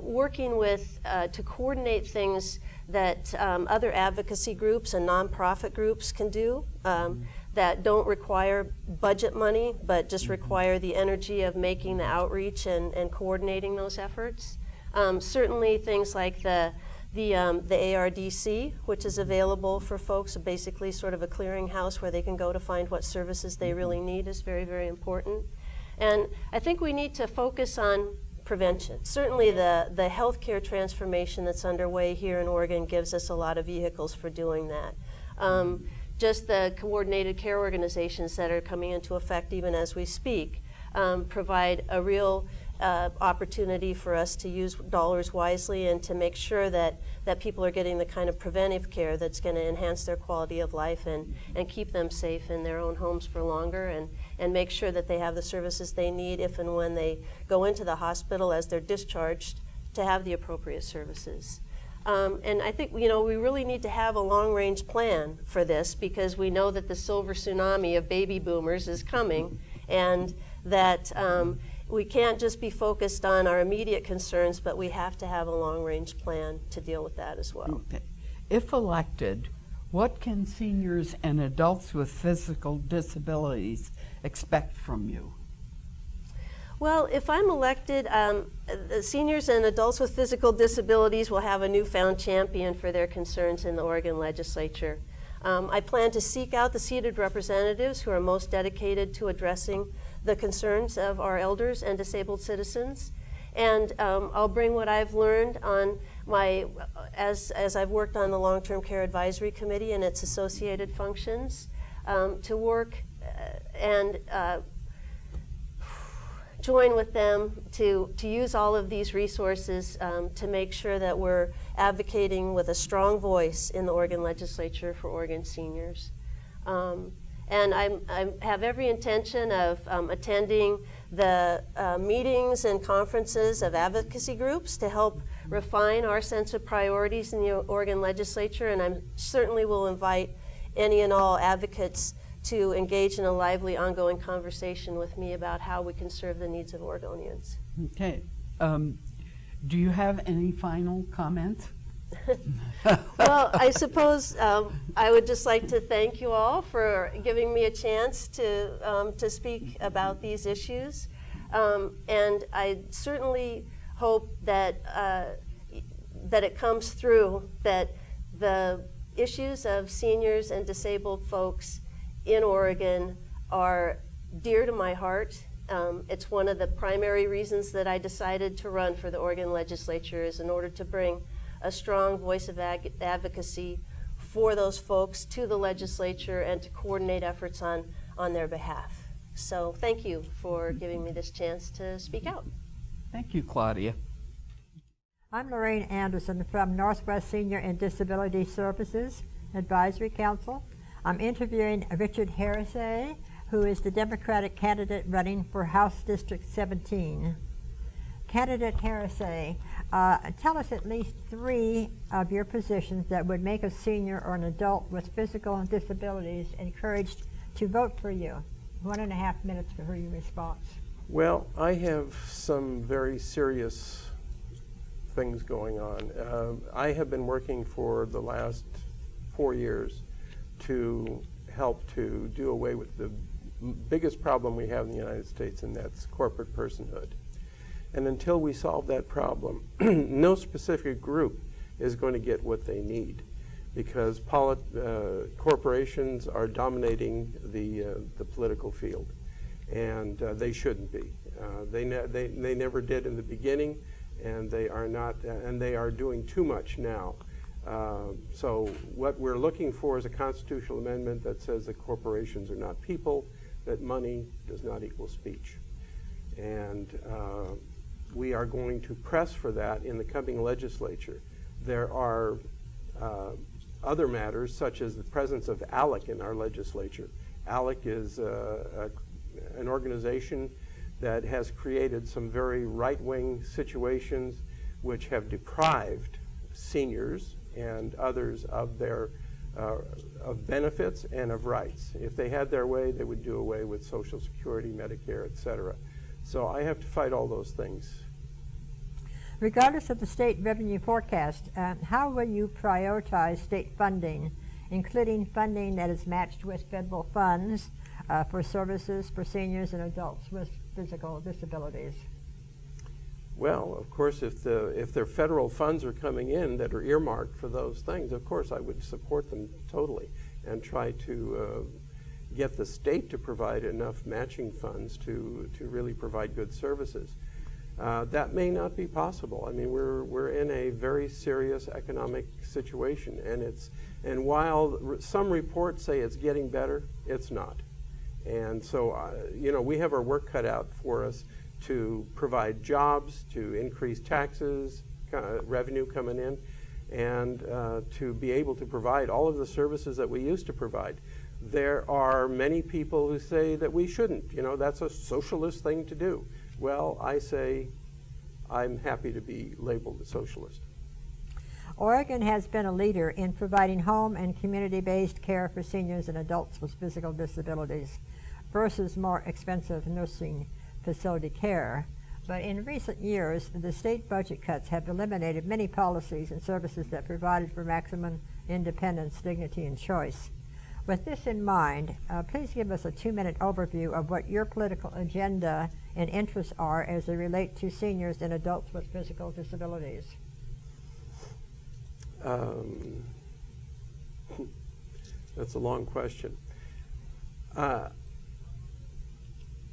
working with to coordinate things that other advocacy groups and nonprofit groups can do that don't require budget money, but just require the energy of making the outreach and coordinating those efforts. Certainly things like the ARDC, which is available for folks, basically sort of a clearinghouse where they can go to find what services they really need, is very, very important. And I think we need to focus on prevention. Certainly the healthcare transformation that's underway here in Oregon gives us a lot of vehicles for doing that. Just the coordinated care organizations that are coming into effect even as we speak provide a real opportunity for us to use dollars wisely and to make sure that people are getting the kind of preventive care that's going to enhance their quality of life and keep them safe in their own homes for longer and make sure that they have the services they need if and when they go into the hospital as they're discharged to have the appropriate services. And I think, we really need to have a long-range plan for this, because we know that the silver tsunami of baby boomers is coming, and that we can't just be focused on our immediate concerns, but we have to have a long-range plan to deal with that as well. Okay. If elected, what can seniors and adults with physical disabilities expect from you? Well, if I'm elected, the seniors and adults with physical disabilities will have a newfound champion for their concerns in the Oregon legislature. I plan to seek out the seated representatives who are most dedicated to addressing the concerns of our elders and disabled citizens. And I'll bring what I've learned on as I've worked on the Long-Term Care Advisory Committee and its associated functions, to work and join with them to use all of these resources to make sure that we're advocating with a strong voice in the Oregon legislature for Oregon seniors. And I have every intention of attending the meetings and conferences of advocacy groups to help refine our sense of priorities in the Oregon legislature, and I certainly will invite any and all advocates to engage in a lively, ongoing conversation with me about how we can serve the needs of Oregonians. Okay. Do you have any final comments? Well, I suppose I would just like to thank you all for giving me a chance to speak about these issues. And I certainly hope that, that it comes through that the issues of seniors and disabled folks in Oregon are dear to my heart. It's one of the primary reasons that I decided to run for the Oregon legislature, is in order to bring a strong voice of advocacy for those folks to the legislature and to coordinate efforts on their behalf. So thank you for giving me this chance to speak out. Thank you, Claudia. I'm Lorraine Anderson from Northwest Senior and Disability Services Advisory Council. I'm interviewing Richard Harrisay, who is the Democratic candidate running for House District 17. Candidate Harrisay, tell us at least 3 of your positions that would make a senior or an adult with physical disabilities encouraged to vote for you. 1.5 minutes for your response. Well, I have some very serious things going on. I have been working for the last 4 years to help to do away with the biggest problem we have in the United States, and that's corporate personhood. And until we solve that problem, no specific group is going to get what they need, because corporations are dominating the political field, and they shouldn't be. They never did in the beginning, and they are not, and they are doing too much now. So what we're looking for is a constitutional amendment that says that corporations are not people, that money does not equal speech. And we are going to press for that in the coming legislature. There are other matters, such as the presence of ALEC in our legislature. ALEC is an organization that has created some very right-wing situations which have deprived seniors and others of their of benefits and of rights. If they had their way, they would do away with Social Security, Medicare, etc. So I have to fight all those things. Regardless of the state revenue forecast, how will you prioritize state funding, including funding that is matched with federal funds for services for seniors and adults with physical disabilities? Well, of course, if their federal funds are coming in that are earmarked for those things, of course I would support them totally and try to get the state to provide enough matching funds to really provide good services. That may not be possible. I mean, we're in a very serious economic situation, and while some reports say it's getting better, it's not. And so, we have our work cut out for us to provide jobs, to increase taxes, revenue coming in, and to be able to provide all of the services that we used to provide. There are many people who say that we shouldn't. That's a socialist thing to do. Well, I say I'm happy to be labeled a socialist. Oregon has been a leader in providing home and community-based care for seniors and adults with physical disabilities versus more expensive nursing facility care. But in recent years, the state budget cuts have eliminated many policies and services that provided for maximum independence, dignity, and choice. With this in mind, please give us a 2-minute overview of what your political agenda and interests are as they relate to seniors and adults with physical disabilities. That's a long question.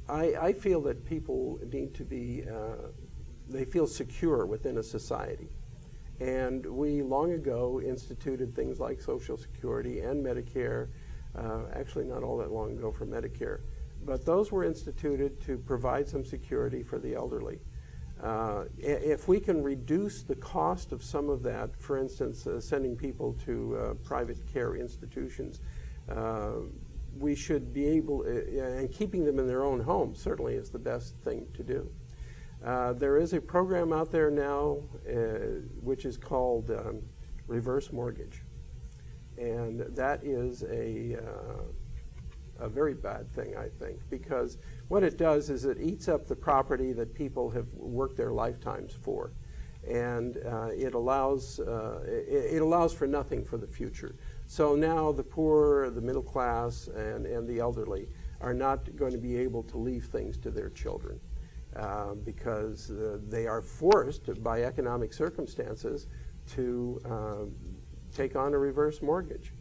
I feel that people need to be, they feel secure within a society. And we long ago instituted things like Social Security and Medicare, actually not all that long ago for Medicare, but those were instituted to provide some security for the elderly. If we can reduce the cost of some of that, for instance, sending people to private care institutions, we should be able, and keeping them in their own home certainly is the best thing to do. There is a program out there now which is called reverse mortgage. And that is a very bad thing, I think, because what it does is it eats up the property that people have worked their lifetimes for. And it allows for nothing for the future. So now the poor, the middle class, and the elderly are not going to be able to leave things to their children because they are forced by economic circumstances to take on a reverse mortgage.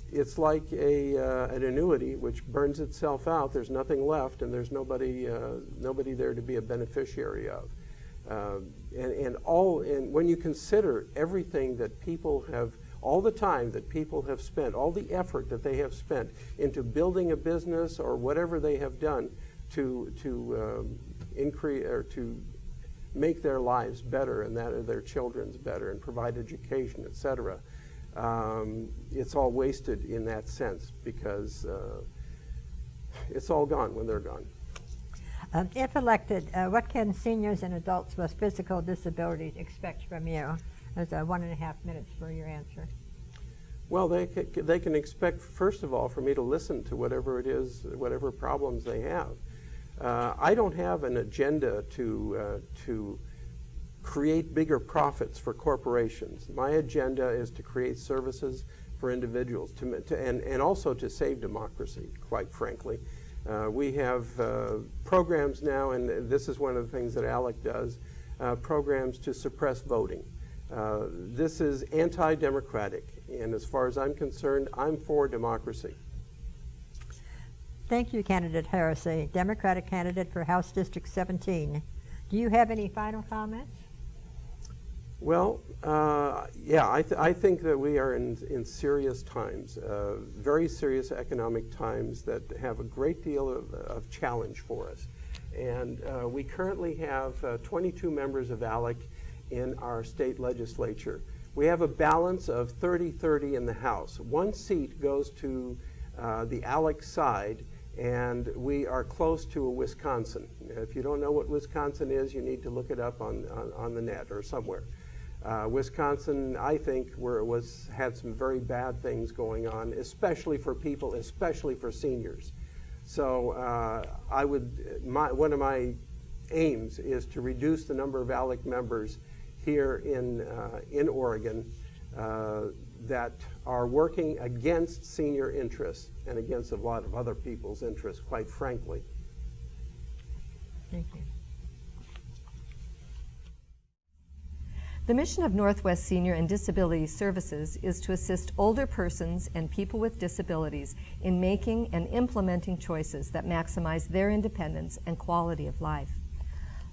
It's like an annuity which burns itself out. There's nothing left, and there's nobody there to be a beneficiary of. And when you consider everything that people have, all the time that people have spent, all the effort that they have spent into building a business or whatever they have done to increase or to make their lives better and that of their children's better and provide education, etc. It's all wasted in that sense because it's all gone when they're gone. If elected, what can seniors and adults with physical disabilities expect from you? There's 1.5 minutes for your answer. Well, they can expect, first of all, for me to listen to whatever it is, whatever problems they have. I don't have an agenda to create bigger profits for corporations. My agenda is to create services for individuals and also to save democracy, quite frankly. We have programs now, and this is one of the things that ALEC does, programs to suppress voting. This is anti-democratic, and as far as I'm concerned, I'm for democracy. Thank you, Candidate Harris, a Democratic candidate for House District 17. Do you have any final comments? Well, yeah, I think that we are in serious times, very serious economic times that have a great deal of challenge for us. And we currently have 22 members of ALEC in our state legislature. We have a balance of 30-30 in the House. One seat goes to the ALEC side, and we are close to a Wisconsin. If you don't know what Wisconsin is, you need to look it up on the net or somewhere. Wisconsin, I think, had some very bad things going on, especially for people, especially for seniors. So one of my aims is to reduce the number of ALEC members here in Oregon that are working against senior interests and against a lot of other people's interests, quite frankly. Thank you. The mission of Northwest Senior and Disability Services is to assist older persons and people with disabilities in making and implementing choices that maximize their independence and quality of life.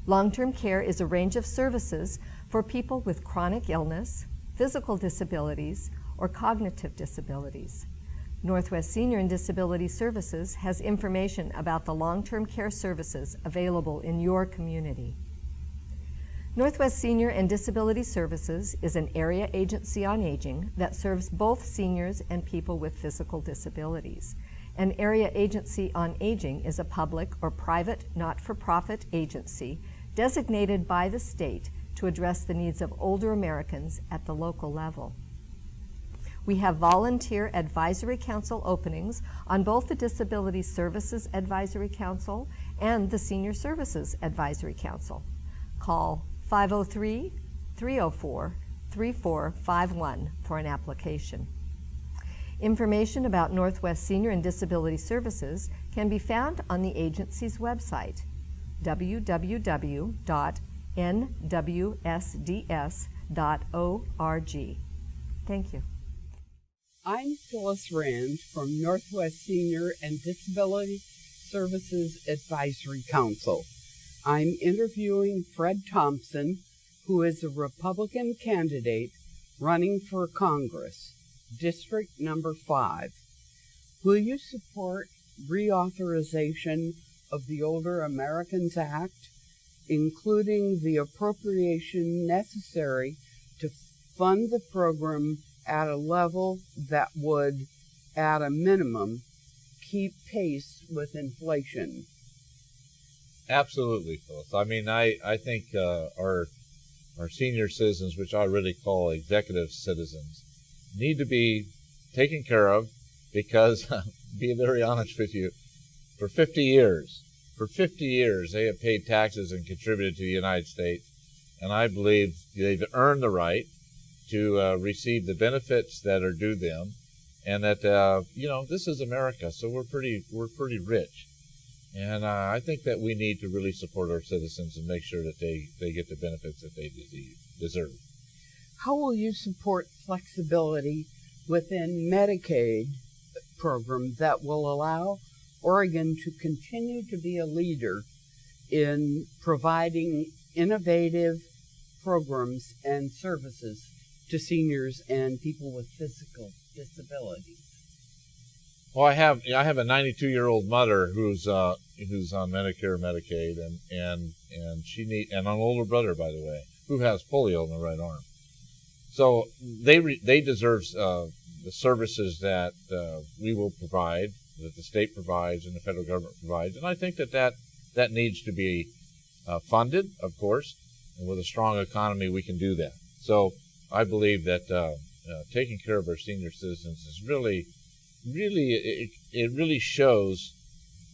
Long-term care is a range of services for people with chronic illness, physical disabilities, or cognitive disabilities. Northwest Senior and Disability Services has information about the long-term care services available in your community. Northwest Senior and Disability Services is an area agency on aging that serves both seniors and people with physical disabilities. An area agency on aging is a public or private not-for-profit agency designated by the state to address the needs of older Americans at the local level. We have volunteer advisory council openings on both the Disability Services Advisory Council and the Senior Services Advisory Council. Call 503-304-3451 for an application. Information about Northwest Senior and Disability Services can be found on the agency's website, www.nwsds.org. Thank you. I'm Phyllis Rand from Northwest Senior and Disability Services Advisory Council. I'm interviewing Fred Thompson, who is a Republican candidate running for Congress, District Number 5. Will you support reauthorization of the Older Americans Act, including the appropriation necessary to fund the program at a level that would, at a minimum, keep pace with inflation? Absolutely, Phyllis. I mean, I think our senior citizens, which I really call executive citizens, need to be taken care of because, be very honest with you, for 50 years they have paid taxes and contributed to the United States, and I believe they've earned the right to receive the benefits that are due them, and that this is America, so we're pretty rich, and I think that we need to really support our citizens and make sure that they get the benefits that they deserve. How will you support flexibility within Medicaid program that will allow Oregon to continue to be a leader in providing innovative programs and services to seniors and people with physical disabilities? Well, I have a 92-year-old mother who's on Medicare, Medicaid, and she and an older brother, by the way, who has polio in the right arm. So they deserve the services that we will provide, that the state provides, and the federal government provides, and I think that needs to be funded, of course, and with a strong economy we can do that. So I believe that taking care of our senior citizens is really shows,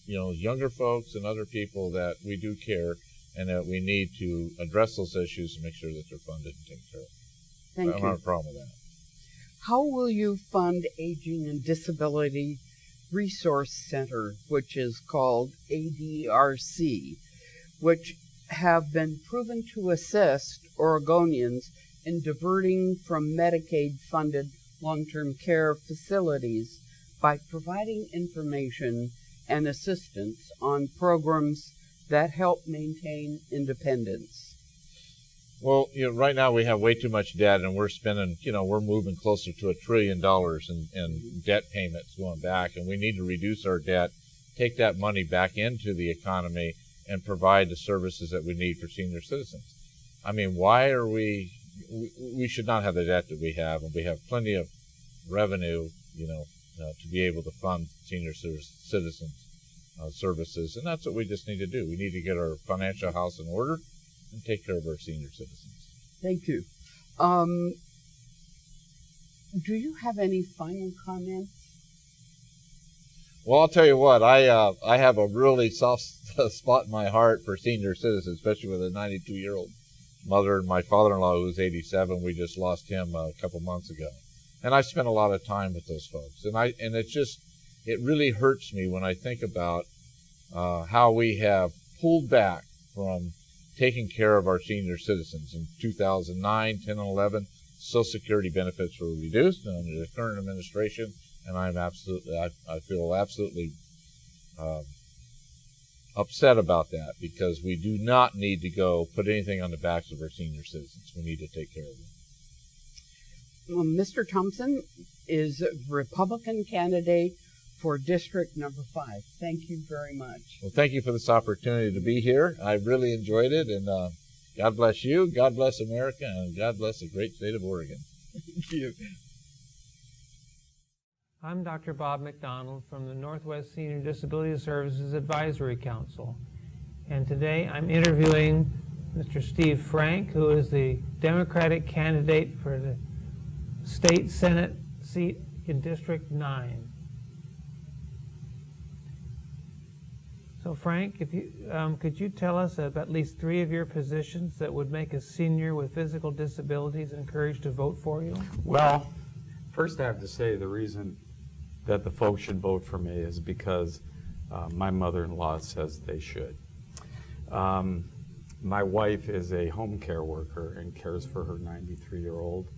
younger folks and other people that we do care and that we need to address those issues and make sure that they're funded and taken care of. Thank you. I don't have a problem with that. How will you fund Aging and Disability Resource Center, which is called ADRC, which have been proven to assist Oregonians in diverting from Medicaid-funded long-term care facilities by providing information and assistance on programs that help maintain independence? Well, right now we have way too much debt, and we're spending, we're moving closer to $1 trillion in debt payments going back, and we need to reduce our debt, take that money back into the economy, and provide the services that we need for senior citizens. I mean, why are we should not have the debt that we have, and we have plenty of revenue, to be able to fund senior citizens services, and that's what we just need to do. We need to get our financial house in order and take care of our senior citizens. Thank you. Do you have any final comments? Well, I'll tell you what, I have a really soft spot in my heart for senior citizens, especially with a 92-year-old mother and my father-in-law who's 87. We just lost him a couple months ago. And I spent a lot of time with those folks. And it really hurts me when I think about how we have pulled back from taking care of our senior citizens. In 2009, 10, and 11, Social Security benefits were reduced under the current administration, and I feel absolutely upset about that, because we do not need to go put anything on the backs of our senior citizens. We need to take care of them. Well, Mr. Thompson is a Republican candidate for District Number 5. Thank you very much. Well, thank you for this opportunity to be here. I really enjoyed it, and God bless you, God bless America, and God bless the great state of Oregon. Thank you. I'm Dr. Bob McDonald from the Northwest Senior Disability Services Advisory Council, and today I'm interviewing Mr. Steve Frank, who is the Democratic candidate for the State Senate seat in District 9. So Frank, if you, could you tell us about at least 3 of your positions that would make a senior with physical disabilities encouraged to vote for you? Well, first I have to say the reason that the folks should vote for me is because my mother-in-law says they should. My wife is a home care worker and cares for her 93-year-old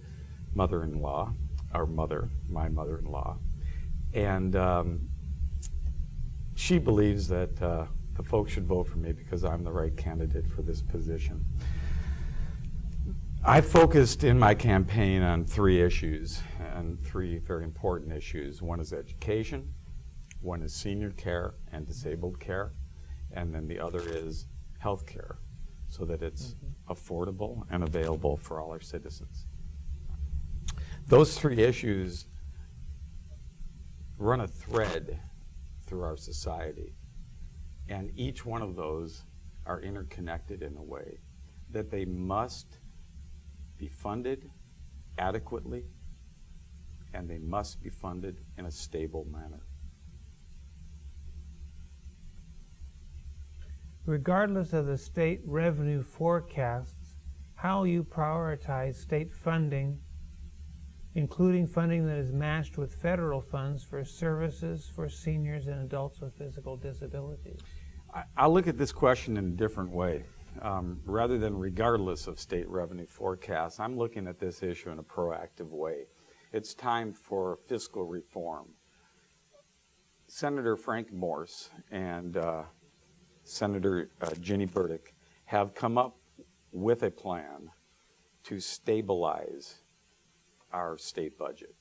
mother-in-law, our mother, my mother-in-law. And she believes that the folks should vote for me because I'm the right candidate for this position. I focused in my campaign on 3 issues, and 3 very important issues. One is education, one is senior care and disabled care, and then the other is health care, so that it's affordable and available for all our citizens. Those 3 issues run a thread through our society, and each one of those are interconnected in a way that they must be funded adequately, and they must be funded in a stable manner. Regardless of the state revenue forecasts, how you prioritize state funding, including funding that is matched with federal funds for services for seniors and adults with physical disabilities? I look at this question in a different way. Rather than regardless of state revenue forecasts, I'm looking at this issue in a proactive way. It's time for fiscal reform. Senator Frank Morse and Senator Ginny Burdick have come up with a plan to stabilize our state budget.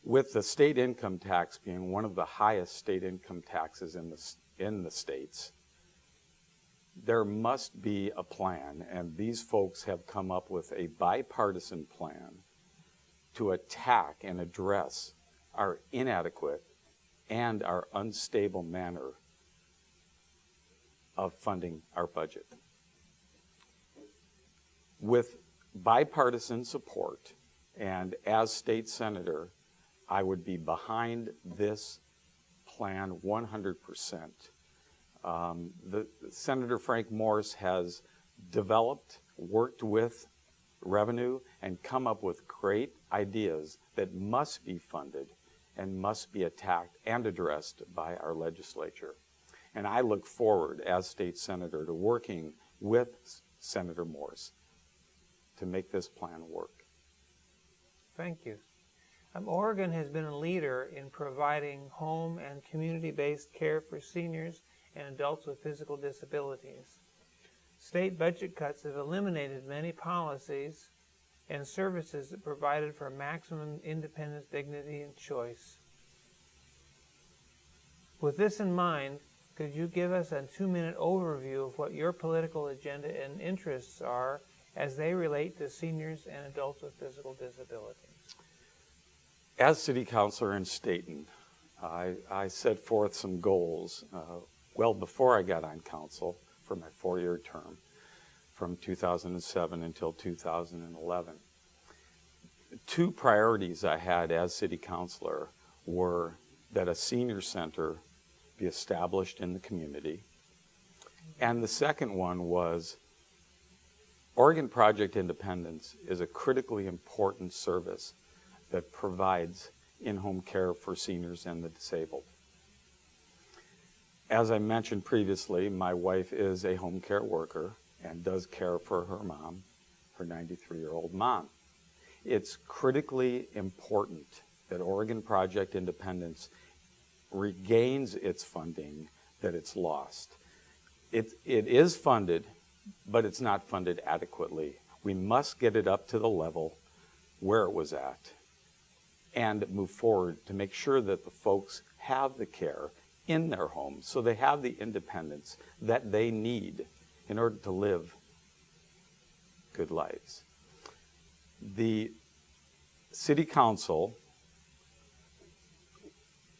With the state income tax being one of the highest state income taxes in the states, there must be a plan, and these folks have come up with a bipartisan plan to attack and address our inadequate and our unstable manner of funding our budget. With bipartisan support, and as state senator, I would be behind this plan 100%. Senator Frank Morse has developed, worked with revenue, and come up with great ideas that must be funded and must be attacked and addressed by our legislature. And I look forward, as state senator, to working with Senator Morse to make this plan work. Thank you. Oregon has been a leader in providing home and community-based care for seniors and adults with physical disabilities. State budget cuts have eliminated many policies and services that provided for maximum independence, dignity, and choice. With this in mind, could you give us a 2-minute overview of what your political agenda and interests are as they relate to seniors and adults with physical disabilities? As city councilor in Stayton, I set forth some goals well before I got on council for my 4-year term from 2007 until 2011. 2 priorities I had as city councilor were that a senior center be established in the community, and the second one was Oregon Project Independence is a critically important service that provides in-home care for seniors and the disabled. As I mentioned previously, my wife is a home care worker and does care for her mom, her 93-year-old mom. It's critically important that Oregon Project Independence regains its funding that it's lost. It is funded, but it's not funded adequately. We must get it up to the level where it was at and move forward to make sure that the folks have the care in their homes so they have the independence that they need in order to live good lives. The City Council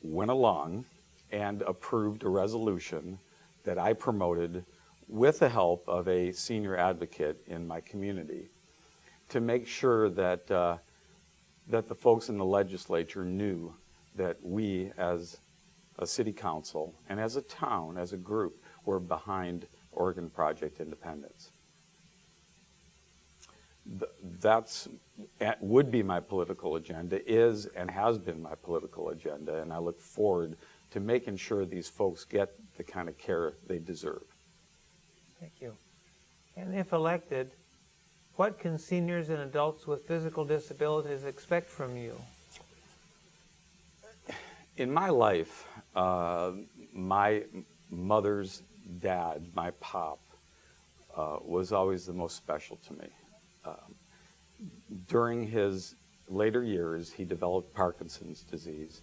went along and approved a resolution that I promoted with the help of a senior advocate in my community, to make sure that, that the folks in the legislature knew that we as a city council and as a town, as a group, were behind Oregon Project Independence. That's would be my political agenda, is and has been my political agenda, and I look forward to making sure these folks get the kind of care they deserve. Thank you. And if elected, what can seniors and adults with physical disabilities expect from you? In my life, my mother's dad, my pop, was always the most special to me. During his later years, he developed Parkinson's disease.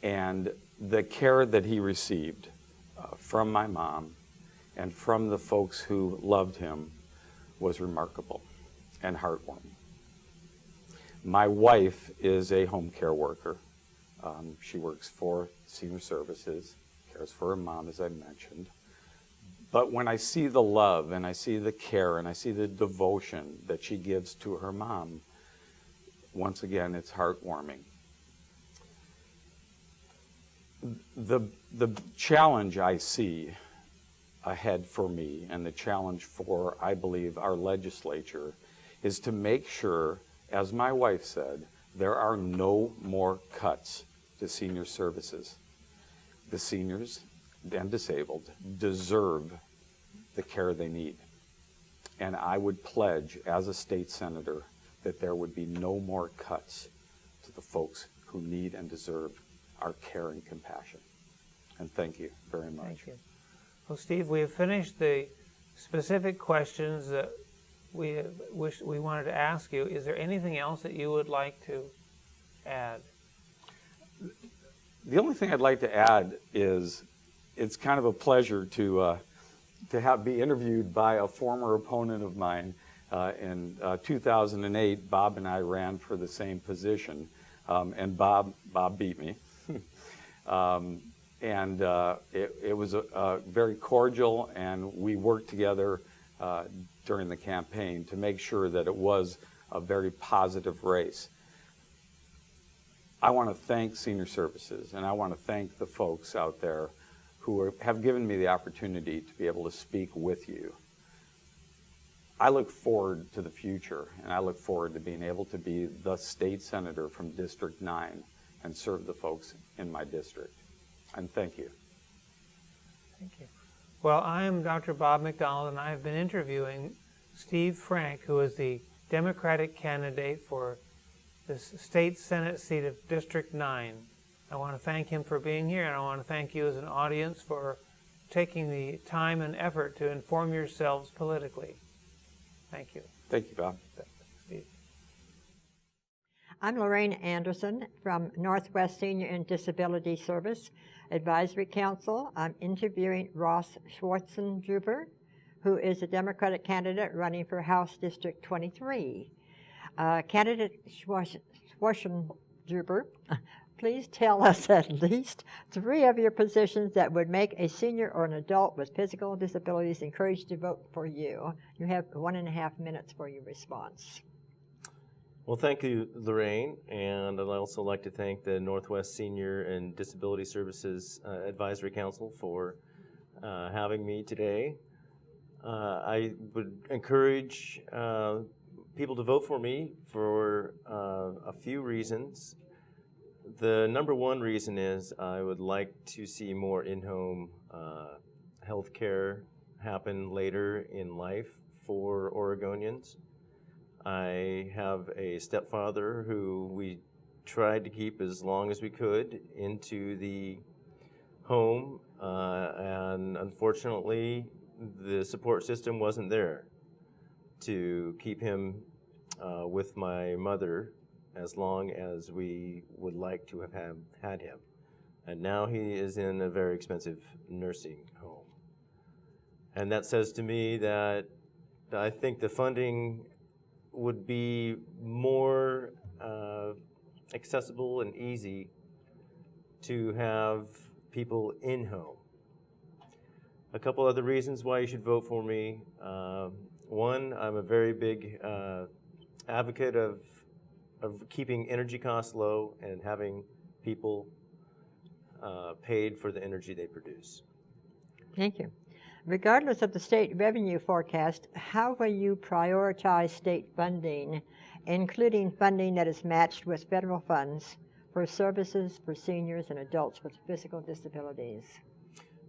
And the care that he received from my mom and from the folks who loved him was remarkable and heartwarming. My wife is a home care worker. She works for Senior Services, cares for her mom, as I mentioned. But when I see the love and I see the care and I see the devotion that she gives to her mom, once again, it's heartwarming. The challenge I see ahead for me, and the challenge for, I believe, our legislature, is to make sure, as my wife said, there are no more cuts to senior services. The seniors and disabled deserve the care they need. And I would pledge as a state senator that there would be no more cuts to the folks who need and deserve our care and compassion. And thank you very much. Thank you. Well, Steve, we have finished the specific questions that we wanted to ask you. Is there anything else that you would like to add? The only thing I'd like to add is it's kind of a pleasure to be interviewed by a former opponent of mine. In 2008, Bob and I ran for the same position, and Bob beat me. It was very cordial, and we worked together during the campaign to make sure that it was a very positive race. I want to thank Senior Services, and I want to thank the folks out there who have given me the opportunity to be able to speak with you. I look forward to the future, and I look forward to being able to be the state senator from District 9 and serve the folks in my district. And thank you. Thank you. Well, I am Dr. Bob McDonald, and I have been interviewing Steve Frank, who is the Democratic candidate for the state Senate seat of District 9. I want to thank him for being here, and I want to thank you as an audience for taking the time and effort to inform yourselves politically. Thank you. Thank you, Bob. Steve. I'm Lorraine Anderson from Northwest Senior and Disability Service Advisory Council. I'm interviewing Ross Schwarzenjuber, who is a Democratic candidate running for House District 23. Candidate Schwarzenjuber, please tell us at least 3 of your positions that would make a senior or an adult with physical disabilities encouraged to vote for you. You have 1.5 minutes for your response. Well, thank you, Lorraine, and I'd also like to thank the Northwest Senior and Disability Services Advisory Council for having me today. I would encourage people to vote for me for a few reasons. The number one reason is I would like to see more in-home health care happen later in life for Oregonians. I have a stepfather who we tried to keep as long as we could into the home, and unfortunately the support system wasn't there to keep him with my mother as long as we would like to have had him. And now he is in a very expensive nursing home. And that says to me that I think the funding would be more accessible and easy to have people in home. A couple other reasons why you should vote for me. One, I'm a very big advocate of keeping energy costs low and having people paid for the energy they produce. Thank you. Regardless of the state revenue forecast, how will you prioritize state funding, including funding that is matched with federal funds for services for seniors and adults with physical disabilities?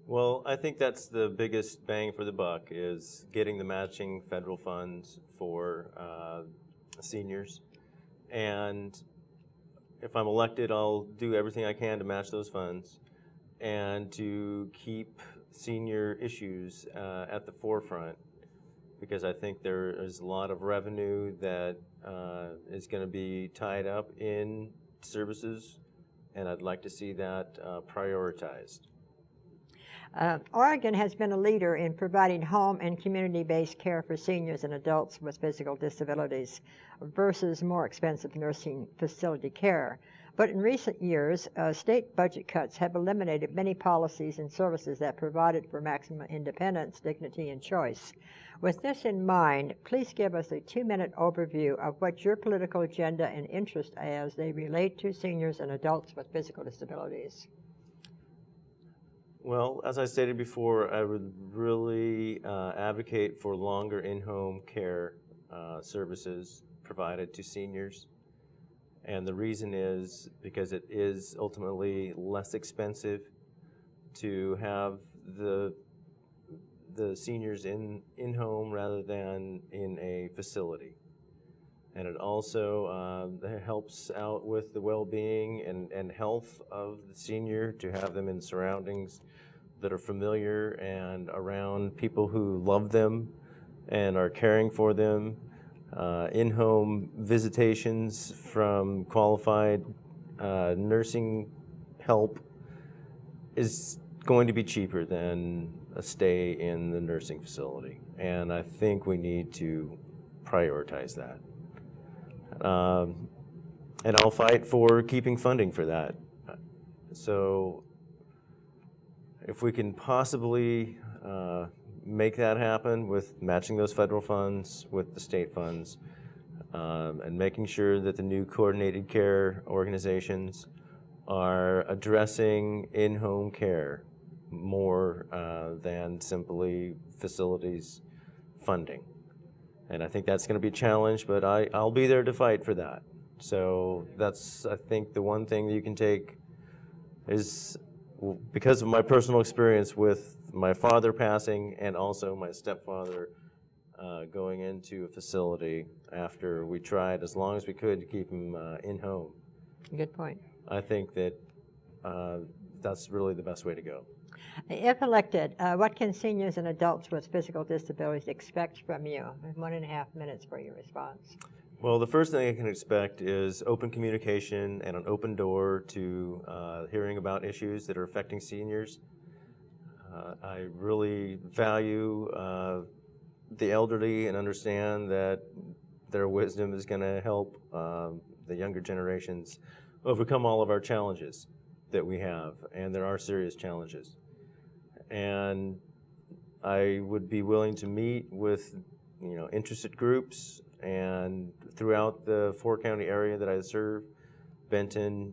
Well, I think that's the biggest bang for the buck, is getting the matching federal funds for seniors. And if I'm elected, I'll do everything I can to match those funds and to keep senior issues at the forefront, because I think there is a lot of revenue that is going to be tied up in services, and I'd like to see that prioritized. Oregon has been a leader in providing home and community-based care for seniors and adults with physical disabilities versus more expensive nursing facility care. But in recent years, state budget cuts have eliminated many policies and services that provided for maximum independence, dignity, and choice. With this in mind, please give us a 2-minute overview of what your political agenda and interest as they relate to seniors and adults with physical disabilities. Well, as I stated before, I would really advocate for longer in-home care services provided to seniors. And the reason is because it is ultimately less expensive to have the seniors in-home rather than in a facility. And it also helps out with the well-being and health of the senior to have them in surroundings that are familiar and around people who love them and are caring for them. In-home visitations from qualified nursing help is going to be cheaper than a stay in the nursing facility. And I think we need to prioritize that. And I'll fight for keeping funding for that. So if we can possibly make that happen with matching those federal funds with the state funds, and making sure that the new coordinated care organizations are addressing in-home care more than simply facilities funding. And I think that's going to be a challenge, but I'll be there to fight for that. So that's, I think, the one thing that you can take is, because of my personal experience with my father passing and also my stepfather going into a facility after we tried as long as we could to keep him in-home. Good point. I think that that's really the best way to go. If elected, what can seniors and adults with physical disabilities expect from you? 1.5 minutes for your response. Well, the first thing I can expect is open communication and an open door to hearing about issues that are affecting seniors. I really value the elderly and understand that their wisdom is going to help the younger generations overcome all of our challenges that we have, and there are serious challenges. And I would be willing to meet with interested groups and throughout the 4-county area that I serve, Benton,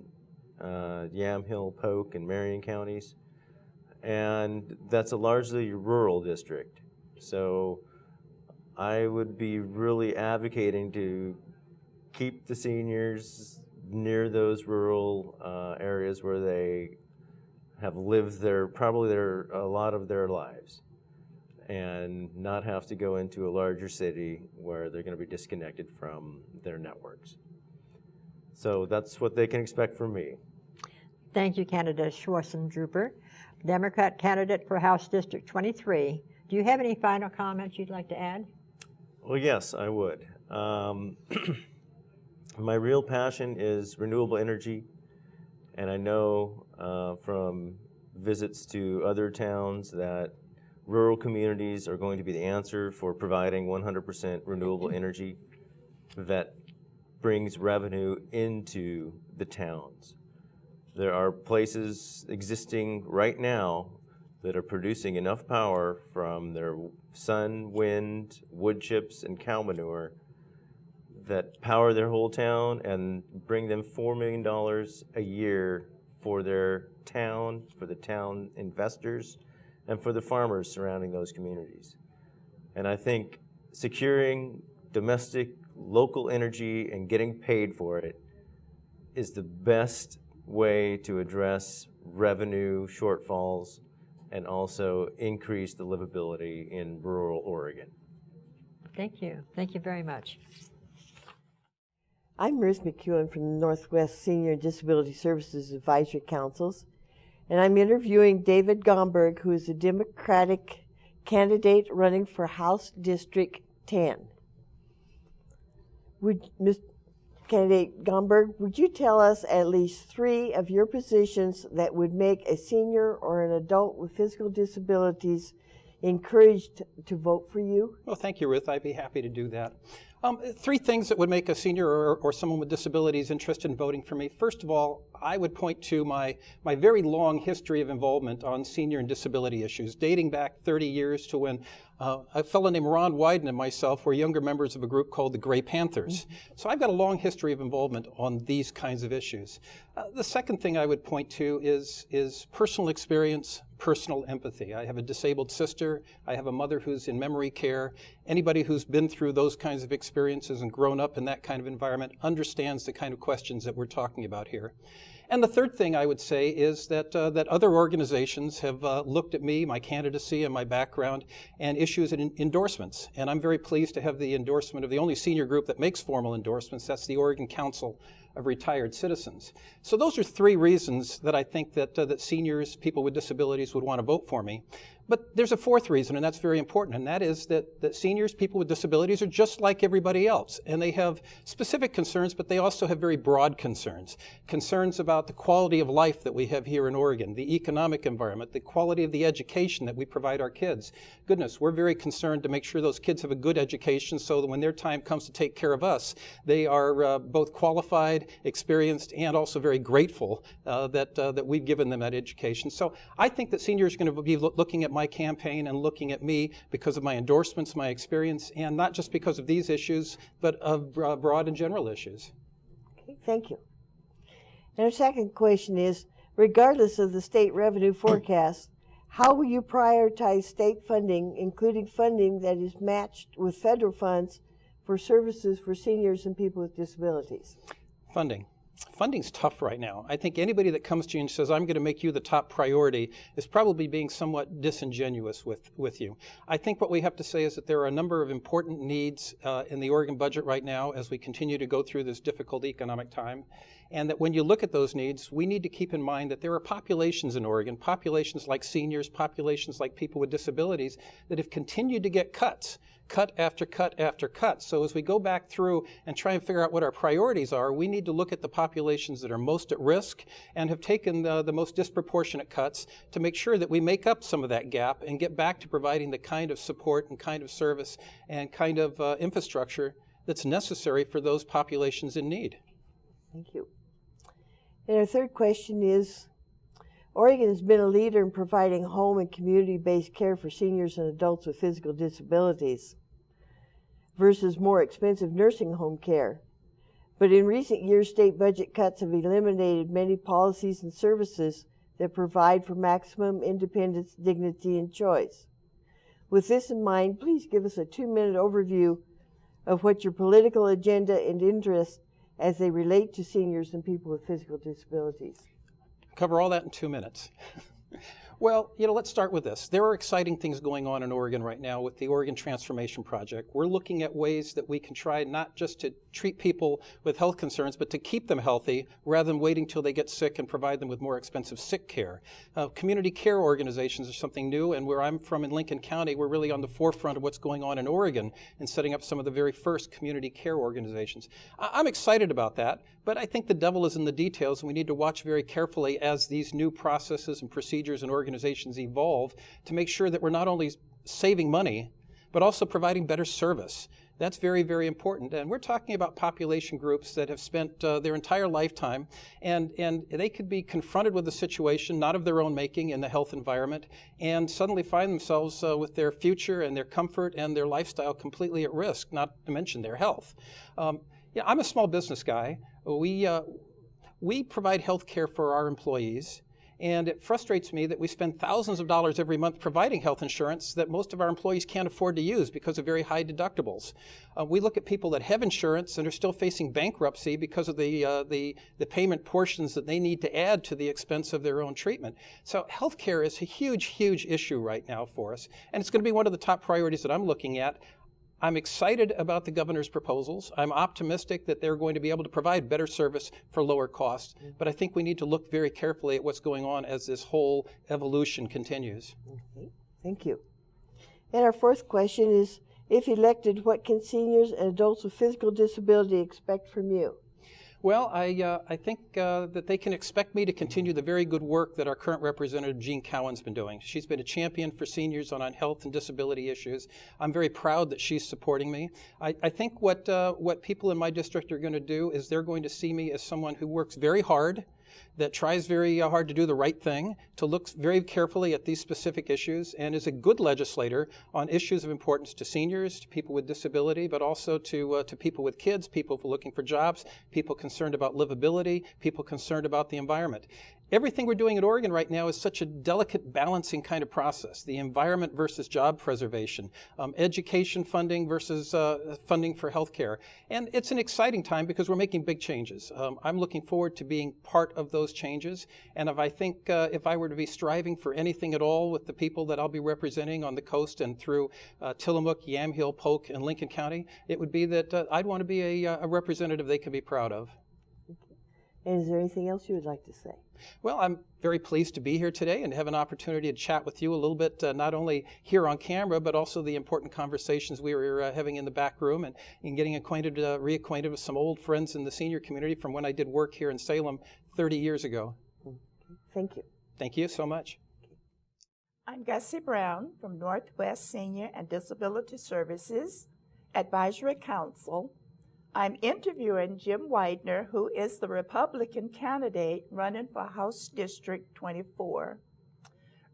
Yamhill, Polk, and Marion counties. And that's a largely rural district. So I would be really advocating to keep the seniors near those rural areas where they have lived a lot of their lives, and not have to go into a larger city where they're going to be disconnected from their networks. So that's what they can expect from me. Thank you, candidate Schwarzendruber, Democrat candidate for House District 23. Do you have any final comments you'd like to add? Well, yes, I would. My real passion is renewable energy, and I know from visits to other towns that rural communities are going to be the answer for providing 100% renewable energy that brings revenue into the towns. There are places existing right now that are producing enough power from their sun, wind, wood chips, and cow manure that power their whole town and bring them $4 million a year for their town, for the town investors, and for the farmers surrounding those communities. And I think securing domestic, local energy and getting paid for it is the best way to address revenue shortfalls and also increase the livability in rural Oregon. Thank you. Thank you very much. I'm Ruth McEwen from the Northwest Senior and Disability Services Advisory Councils, and I'm interviewing David Gomberg, who is a Democratic candidate running for House District 10. Ms. Candidate Gomberg, would you tell us at least 3 of your positions that would make a senior or an adult with physical disabilities encouraged to vote for you? Well, thank you, Ruth. I'd be happy to do that. 3 things that would make a senior or someone with disabilities interested in voting for me. First of all, I would point to my very long history of involvement on senior and disability issues, dating back 30 years to when a fellow named Ron Wyden and myself were younger members of a group called the Gray Panthers. So I've got a long history of involvement on these kinds of issues. The second thing I would point to is personal experience, personal empathy. I have a disabled sister. I have a mother who's in memory care. Anybody who's been through those kinds of experiences and grown up in that kind of environment understands the kind of questions that we're talking about here. And the third thing I would say is that other organizations have looked at me, my candidacy, and my background, and issues and endorsements. And I'm very pleased to have the endorsement of the only senior group that makes formal endorsements. That's the Oregon Council of Retired Citizens. So those are 3 reasons that I think that seniors, people with disabilities, would want to vote for me. But there's a 4th reason, and that's very important, and that is that seniors, people with disabilities, are just like everybody else. And they have specific concerns, but they also have very broad concerns. Concerns about the quality of life that we have here in Oregon, the economic environment, the quality of the education that we provide our kids. Goodness, we're very concerned to make sure those kids have a good education so that when their time comes to take care of us, they are both qualified, experienced, and also very grateful that we've given them that education. So I think that seniors are going to be looking at my campaign and looking at me because of my endorsements, my experience, and not just because of these issues, but of broad and general issues. Okay, thank you. And our second question is, regardless of the state revenue forecast, how will you prioritize state funding, including funding that is matched with federal funds for services for seniors and people with disabilities? Funding. Funding's tough right now. I think anybody that comes to you and says, I'm going to make you the top priority, is probably being somewhat disingenuous with you. I think what we have to say is that there are a number of important needs in the Oregon budget right now as we continue to go through this difficult economic time. And that when you look at those needs, we need to keep in mind that there are populations in Oregon, populations like seniors, populations like people with disabilities, that have continued to get cuts. Cut after cut after cut. So as we go back through and try and figure out what our priorities are, we need to look at the populations that are most at risk and have taken the most disproportionate cuts to make sure that we make up some of that gap and get back to providing the kind of support and kind of service and kind of infrastructure that's necessary for those populations in need. Thank you. And our third question is, Oregon has been a leader in providing home and community-based care for seniors and adults with physical disabilities versus more expensive nursing home care. But in recent years, state budget cuts have eliminated many policies and services that provide for maximum independence, dignity, and choice. With this in mind, please give us a 2-minute overview of what your political agenda and interests as they relate to seniors and people with physical disabilities. Cover all that in 2 minutes. Well, let's start with this. There are exciting things going on in Oregon right now with the Oregon Transformation Project. We're looking at ways that we can try not just to treat people with health concerns, but to keep them healthy rather than waiting till they get sick and provide them with more expensive sick care. Community care organizations are something new, and where I'm from in Lincoln County, we're really on the forefront of what's going on in Oregon and setting up some of the very first community care organizations. I'm excited about that, but I think the devil is in the details, and we need to watch very carefully as these new processes and procedures and organizations evolve to make sure that we're not only saving money, but also providing better service. That's very, very important. And we're talking about population groups that have spent their entire lifetime, and they could be confronted with a situation not of their own making in the health environment, and suddenly find themselves with their future and their comfort and their lifestyle completely at risk, not to mention their health. Yeah, I'm a small business guy. We provide health care for our employees. And it frustrates me that we spend thousands of dollars every month providing health insurance that most of our employees can't afford to use because of very high deductibles. We look at people that have insurance and are still facing bankruptcy because of the payment portions that they need to add to the expense of their own treatment. So health care is a huge, huge issue right now for us. And it's going to be one of the top priorities that I'm looking at. I'm excited about the governor's proposals. I'm optimistic that they're going to be able to provide better service for lower costs. But I think we need to look very carefully at what's going on as this whole evolution continues. Okay, thank you. And our fourth question is, if elected, what can seniors and adults with physical disability expect from you? Well, I think that they can expect me to continue the very good work that our current representative, Jean Cowan's been doing. She's been a champion for seniors on health and disability issues. I'm very proud that she's supporting me. I think what people in my district are going to do is they're going to see me as someone who works very hard, that tries very hard to do the right thing, to look very carefully at these specific issues, and is a good legislator on issues of importance to seniors, to people with disability, but also to people with kids, people looking for jobs, people concerned about livability, people concerned about the environment. Everything we're doing at Oregon right now is such a delicate balancing kind of process, the environment versus job preservation, education funding versus funding for healthcare. And it's an exciting time because we're making big changes. I'm looking forward to being part of those changes. And if I were to be striving for anything at all with the people that I'll be representing on the coast and through Tillamook, Yamhill, Polk, and Lincoln County, it would be that I'd want to be a representative they can be proud of. And is there anything else you would like to say? Well, I'm very pleased to be here today and have an opportunity to chat with you a little bit, not only here on camera, but also the important conversations we were having in the back room and getting reacquainted with some old friends in the senior community from when I did work here in Salem 30 years ago. Thank you. Thank you so much. I'm Gussie Brown from Northwest Senior and Disability Services Advisory Council. I'm interviewing Jim Widener, who is the Republican candidate running for House District 24.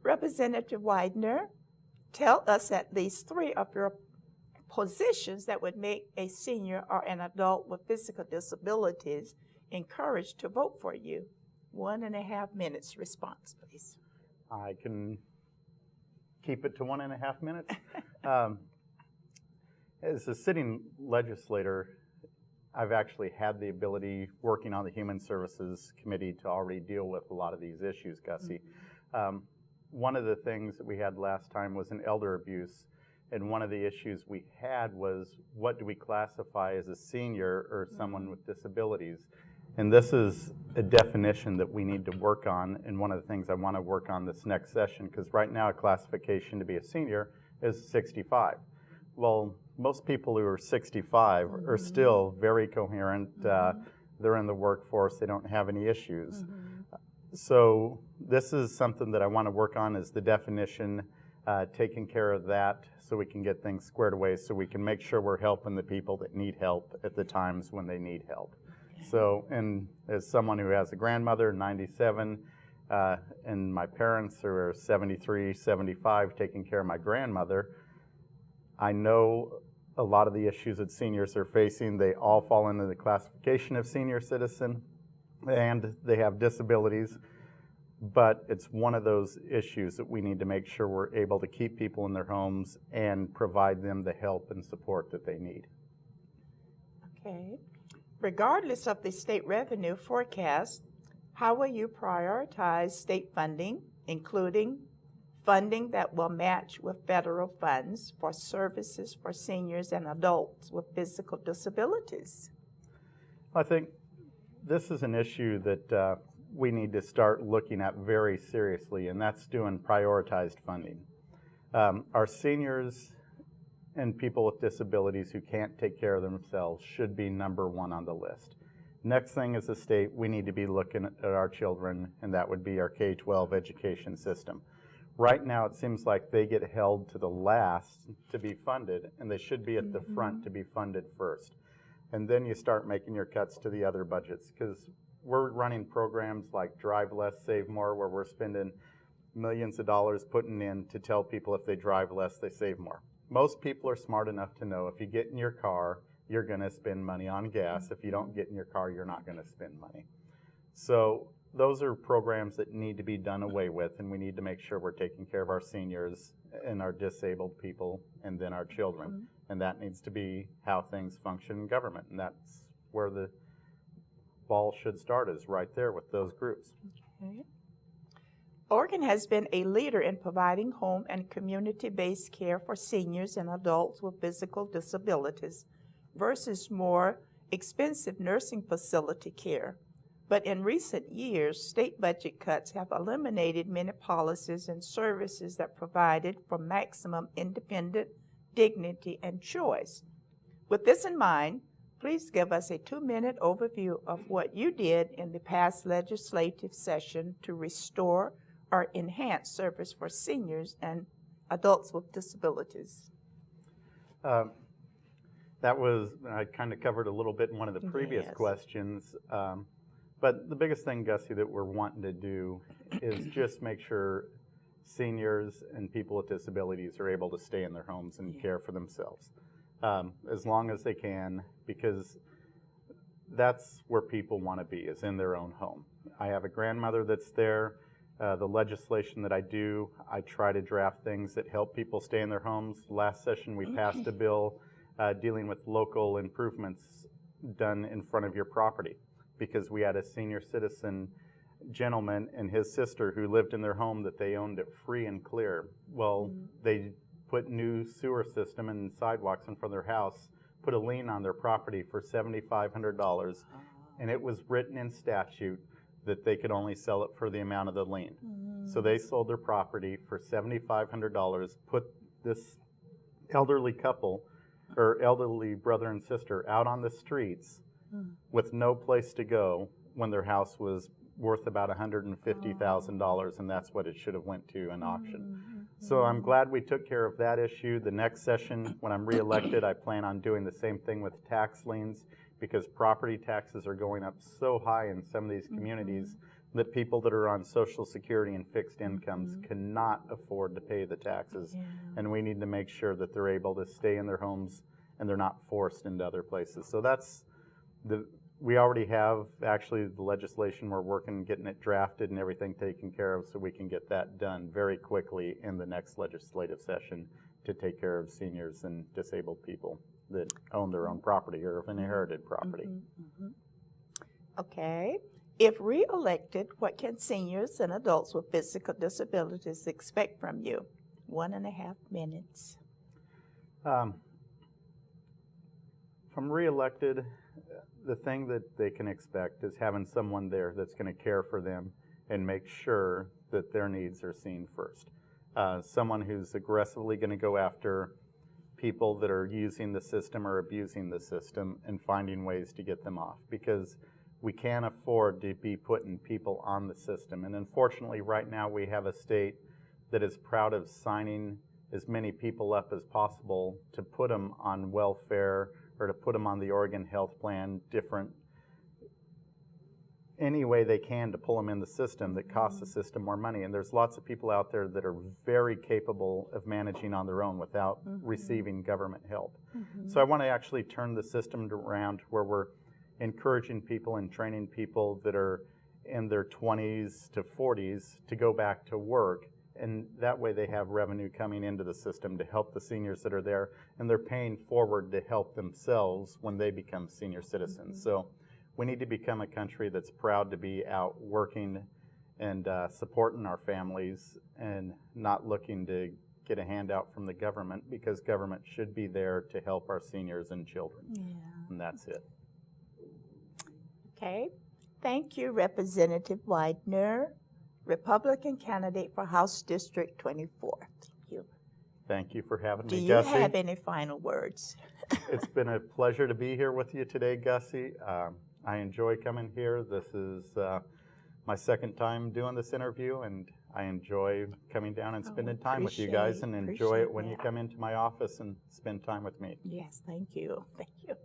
Representative Widener, tell us at least 3 of your positions that would make a senior or an adult with physical disabilities encouraged to vote for you. 1.5 minutes response, please. I can keep it to 1.5 minutes. As a sitting legislator, I've actually had the ability, working on the Human Services Committee, to already deal with a lot of these issues, Gussie. One of the things that we had last time was an elder abuse, and one of the issues we had was, what do we classify as a senior or someone with disabilities? And this is a definition that we need to work on, and one of the things I want to work on this next session, because right now a classification to be a senior is 65. Well, most people who are 65 are still very coherent. They're in the workforce. They don't have any issues. So this is something that I want to work on, is the definition, taking care of that so we can get things squared away, so we can make sure we're helping the people that need help at the times when they need help. So, and as someone who has a grandmother, 97, and my parents who are 73, 75, taking care of my grandmother, I know a lot of the issues that seniors are facing. They all fall into the classification of senior citizen, and they have disabilities. But it's one of those issues that we need to make sure we're able to keep people in their homes and provide them the help and support that they need. Okay. Regardless of the state revenue forecast, how will you prioritize state funding, including funding that will match with federal funds for services for seniors and adults with physical disabilities? I think this is an issue that we need to start looking at very seriously, and that's doing prioritized funding. Our seniors and people with disabilities who can't take care of themselves should be number 1 on the list. Next thing as a state, we need to be looking at our children, and that would be our K-12 education system. Right now, it seems like they get held to the last to be funded, and they should be at the front to be funded first. And then you start making your cuts to the other budgets, because we're running programs like Drive Less, Save More, where we're spending millions of dollars putting in to tell people if they drive less, they save more. Most people are smart enough to know if you get in your car, you're going to spend money on gas. If you don't get in your car, you're not going to spend money. So those are programs that need to be done away with, and we need to make sure we're taking care of our seniors and our disabled people and then our children. And that needs to be how things function in government, and that's where the ball should start, is right there with those groups. Okay. Oregon has been a leader in providing home and community-based care for seniors and adults with physical disabilities versus more expensive nursing facility care. But in recent years, state budget cuts have eliminated many policies and services that provided for maximum independent dignity and choice. With this in mind, please give us a 2-minute overview of what you did in the past legislative session to restore or enhance service for seniors and adults with disabilities. That was, I kind of covered a little bit in one of the previous questions. But the biggest thing, Gussie, that we're wanting to do is just make sure seniors and people with disabilities are able to stay in their homes and care for themselves as long as they can, because that's where people want to be, is in their own home. I have a grandmother that's there. The legislation that I do, I try to draft things that help people stay in their homes. Last session, we passed a bill dealing with local improvements done in front of your property, because we had a senior citizen gentleman and his sister who lived in their home that they owned it free and clear. Well, they put new sewer system and sidewalks in front of their house, put a lien on their property for $7,500, and it was written in statute that they could only sell it for the amount of the lien. So they sold their property for $7,500, put this elderly couple, or elderly brother and sister, out on the streets with no place to go when their house was worth about $150,000, and that's what it should have went to an auction. So I'm glad we took care of that issue. The next session, when I'm reelected, I plan on doing the same thing with tax liens, because property taxes are going up so high in some of these communities that people that are on Social Security and fixed incomes cannot afford to pay the taxes. And we need to make sure that they're able to stay in their homes and they're not forced into other places. So that's we already have actually the legislation. We're working, getting it drafted and everything taken care of, so we can get that done very quickly in the next legislative session to take care of seniors and disabled people that own their own property or have inherited property. Okay. If re-elected, what can seniors and adults with physical disabilities expect from you? 1.5 minutes. From re-elected, the thing that they can expect is having someone there that's going to care for them and make sure that their needs are seen first. Someone who's aggressively going to go after people that are using the system or abusing the system and finding ways to get them off, because we can't afford to be putting people on the system. And unfortunately, right now we have a state that is proud of signing as many people up as possible to put them on welfare or to put them on the Oregon Health Plan, any way they can to pull them in the system that costs the system more money. And there's lots of people out there that are very capable of managing on their own without receiving government help. So I want to actually turn the system around where we're encouraging people and training people that are in their 20s to 40s to go back to work, and that way they have revenue coming into the system to help the seniors that are there, and they're paying forward to help themselves when they become senior citizens. So we need to become a country that's proud to be out working and supporting our families and not looking to get a handout from the government, because government should be there to help our seniors and children. And that's it. Okay. Thank you, Representative Widener, Republican candidate for House District 24. Thank you. Thank you for having Do me, you Gussie. have any final words? It's been a pleasure to be here with you today, Gussie. I enjoy coming here. This is my second time doing this interview, and I enjoy coming down and spending time with you guys, and enjoy it when you come into my office and spend time with me. Yes, thank you. Thank you.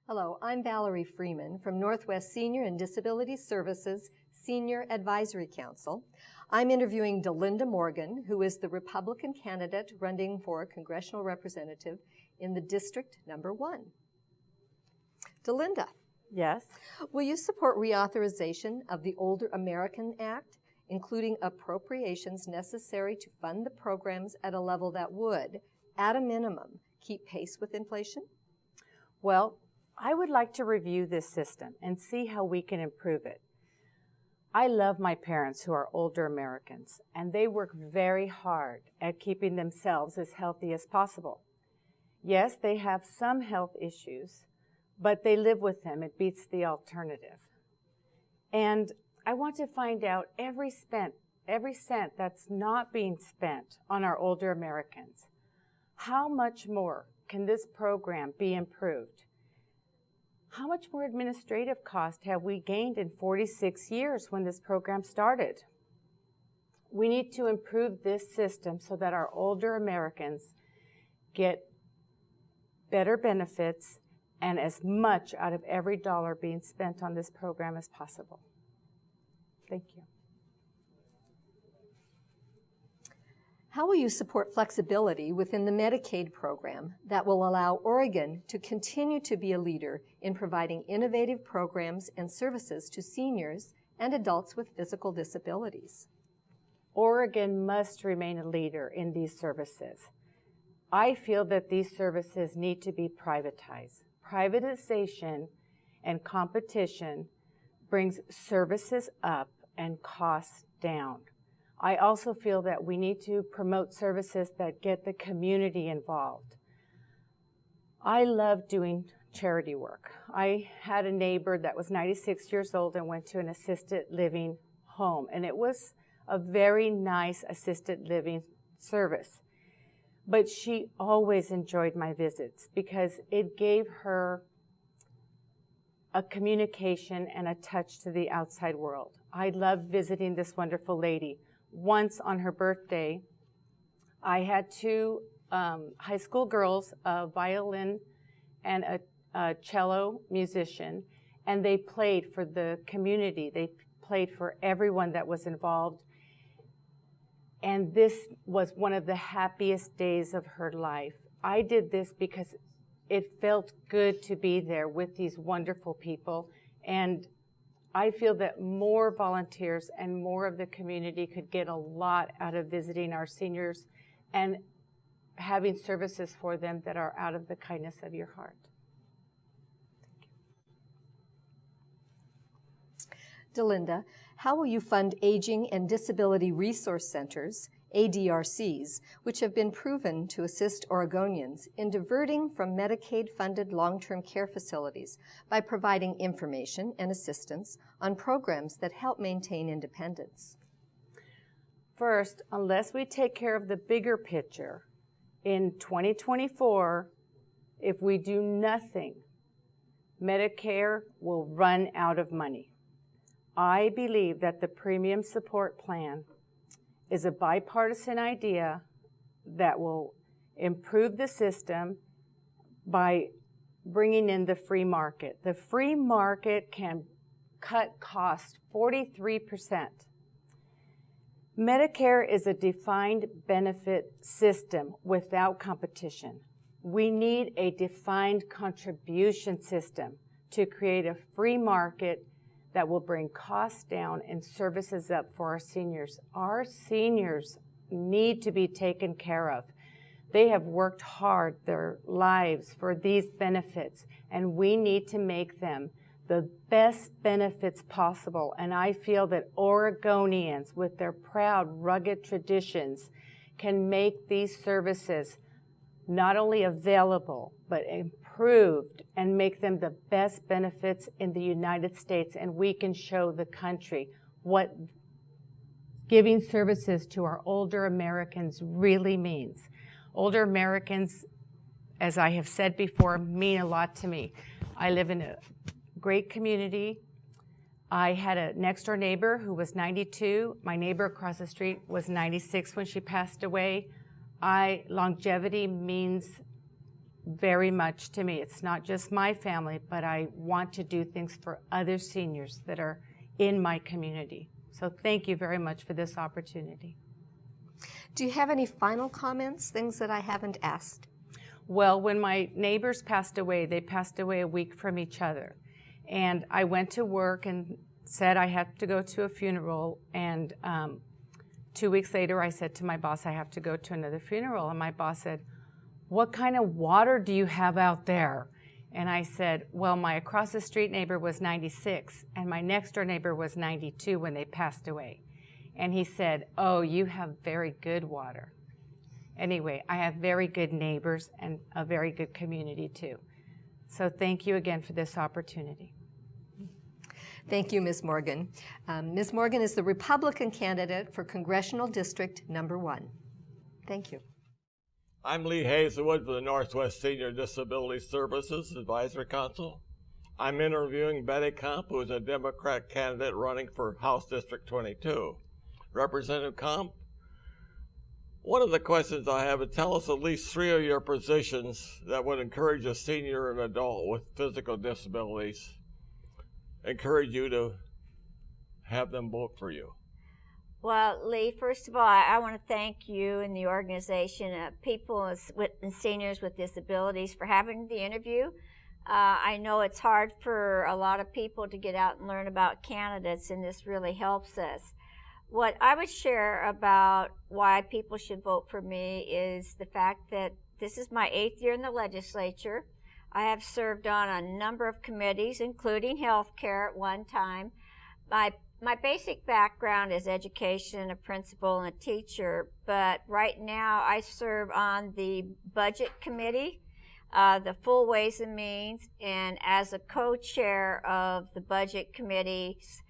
Hello, I'm Valerie Freeman from Northwest Senior and Disability Services Senior Advisory Council. I'm interviewing Delinda Morgan, who is the Republican candidate running for congressional representative in the District Number 1. Delinda. Yes. Will you support reauthorization of the Older American Act, including appropriations necessary to fund the programs at a level that would, at a minimum, keep pace with inflation? Well, I would like to review this system and see how we can improve it. I love my parents who are older Americans, and they work very hard at keeping themselves as healthy as possible. Yes, they have some health issues, but they live with them. It beats the alternative. And I want to find out every cent that's not being spent on our older Americans. How much more can this program be improved? How much more administrative cost have we gained in 46 years when this program started? We need to improve this system so that our older Americans get better benefits and as much out of every dollar being spent on this program as possible. Thank you. How will you support flexibility within the Medicaid program that will allow Oregon to continue to be a leader in providing innovative programs and services to seniors and adults with physical disabilities? Oregon must remain a leader in these services. I feel that these services need to be privatized. Privatization and competition brings services up and costs down. I also feel that we need to promote services that get the community involved. I love doing charity work. I had a neighbor that was 96 years old and went to an assisted living home, and it was a very nice assisted living service. But she always enjoyed my visits because it gave her a communication and a touch to the outside world. I loved visiting this wonderful lady. Once on her birthday, I had two high school girls, a violin and a cello musician, and they played for the community. They played for everyone that was involved. And this was one of the happiest days of her life. I did this because it felt good to be there with these wonderful people. And I feel that more volunteers and more of the community could get a lot out of visiting our seniors and having services for them that are out of the kindness of your heart. Delinda, how will you fund aging and disability resource centers, ADRCs, which have been proven to assist Oregonians in diverting from Medicaid-funded long-term care facilities by providing information and assistance on programs that help maintain independence? First, unless we take care of the bigger picture, in 2024, if we do nothing, Medicare will run out of money. I believe that the premium support plan is a bipartisan idea that will improve the system by bringing in the free market. The free market can cut costs 43%. Medicare is a defined benefit system without competition. We need a defined contribution system to create a free market that will bring costs down and services up for our seniors. Our seniors need to be taken care of. They have worked hard their lives for these benefits, and we need to make them the best benefits possible. And I feel that Oregonians, with their proud, rugged traditions, can make these services not only available, but improved and make them the best benefits in the United States. And we can show the country what giving services to our older Americans really means. Older Americans, as I have said before, mean a lot to me. I live in a great community. I had a next door neighbor who was 92. My neighbor across the street was 96 when she passed away. Longevity means very much to me. It's not just my family, but I want to do things for other seniors that are in my community. So thank you very much for this opportunity. Do you have any final comments, things that I haven't asked? Well, when my neighbors passed away, they passed away a week from each other. And I went to work and said I had to go to a funeral. And 2 weeks later, I said to my boss, I have to go to another funeral. And my boss said, what kind of water do you have out there? And I said, well, my across the street neighbor was 96, and my next door neighbor was 92 when they passed away. And he said, oh, you have very good water. Anyway, I have very good neighbors and a very good community too. So thank you again for this opportunity. Thank you, Ms. Morgan. Ms. Morgan is the Republican candidate for Congressional District Number 1. Thank you. I'm Lee Hazelwood for the Northwest Senior Disability Services Advisory Council. I'm interviewing Betty Comp, who is a Democrat candidate running for House District 22. Representative Comp, one of the questions I have is tell us at least 3 of your positions that would encourage a senior and adult with physical disabilities, encourage you to have them vote for you. Well, Lee, first of all, I want to thank you and the organization, people and seniors with disabilities, for having the interview. I know it's hard for a lot of people to get out and learn about candidates, and this really helps us. What I would share about why people should vote for me is the fact that this is my 8th year in the legislature. I have served on a number of committees, including healthcare at one time. My basic background is education, a principal, and a teacher, but right now I serve on the Budget Committee, the Full Ways and Means, and as a co-chair of the Budget Committees,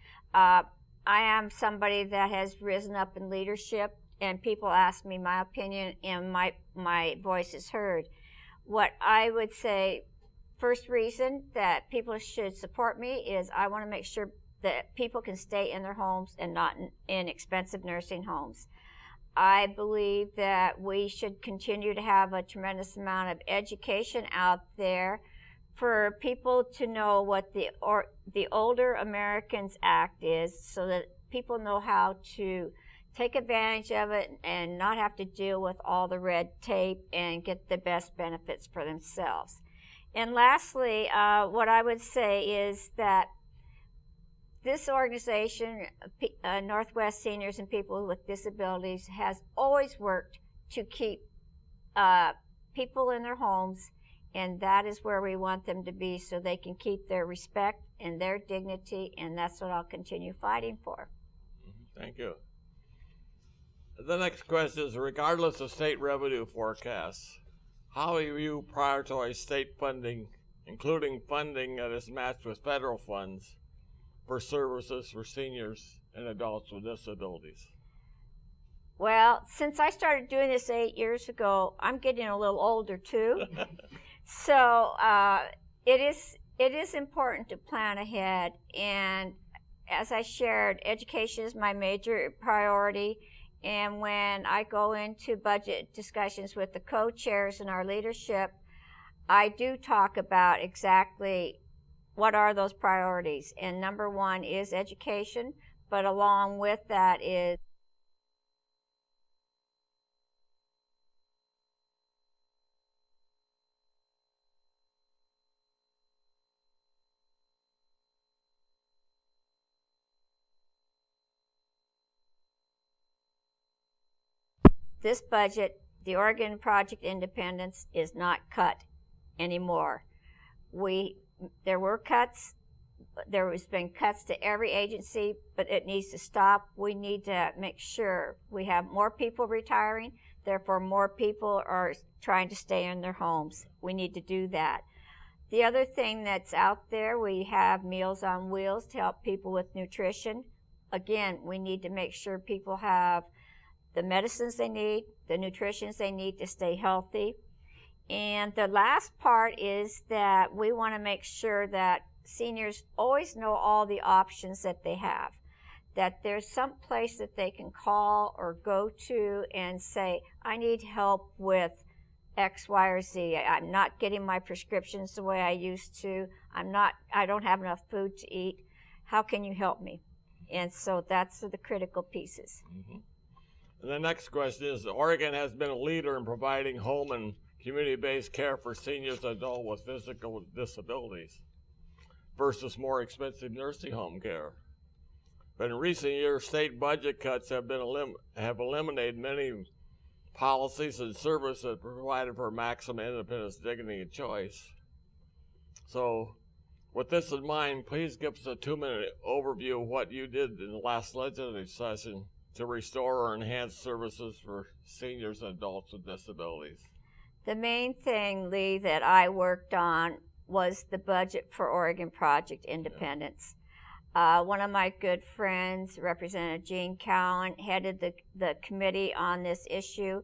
I am somebody that has risen up in leadership, and people ask me my opinion, and my voice is heard. What I would say, first reason that people should support me is I want to make sure that people can stay in their homes and not in expensive nursing homes. I believe that we should continue to have a tremendous amount of education out there for people to know what the Older Americans Act is, so that people know how to take advantage of it and not have to deal with all the red tape and get the best benefits for themselves. And lastly, what I would say is that this organization, Northwest Seniors and People with Disabilities, has always worked to keep people in their homes, and that is where we want them to be so they can keep their respect and their dignity, and that's what I'll continue fighting for. Thank you. The next question is, regardless of state revenue forecasts, how will you prioritize state funding, including funding that is matched with federal funds, for services for seniors and adults with disabilities? Well, since I started doing this 8 years ago, I'm getting a little older too. So it is important to plan ahead. And as I shared, education is my major priority. And when I go into budget discussions with the co-chairs and our leadership, I do talk about exactly what are those priorities. And number 1 is education, but along with that is this budget. The Oregon Project Independence is not cut anymore. There were cuts. There has been cuts to every agency, but it needs to stop. We need to make sure we have more people retiring, therefore more people are trying to stay in their homes. We need to do that. The other thing that's out there, we have Meals on Wheels to help people with nutrition. Again, we need to make sure people have the medicines they need, the nutrition they need to stay healthy. And the last part is that we want to make sure that seniors always know all the options that they have, that there's some place that they can call or go to and say, I need help with X, Y, or Z. I'm not getting my prescriptions the way I used to. I don't have enough food to eat. How can you help me? And so that's the critical pieces. Mm-hmm. And the next question is, Oregon has been a leader in providing home and community-based care for seniors and adults with physical disabilities versus more expensive nursing home care. But in recent years, state budget cuts have eliminated many policies and services that provided for maximum independence, dignity, and choice. So, with this in mind, please give us a 2-minute overview of what you did in the last legislative session to restore or enhance services for seniors and adults with disabilities. The main thing, Lee, that I worked on was the budget for Oregon Project Independence. One of my good friends, Representative Jean Cowan, headed the committee on this issue.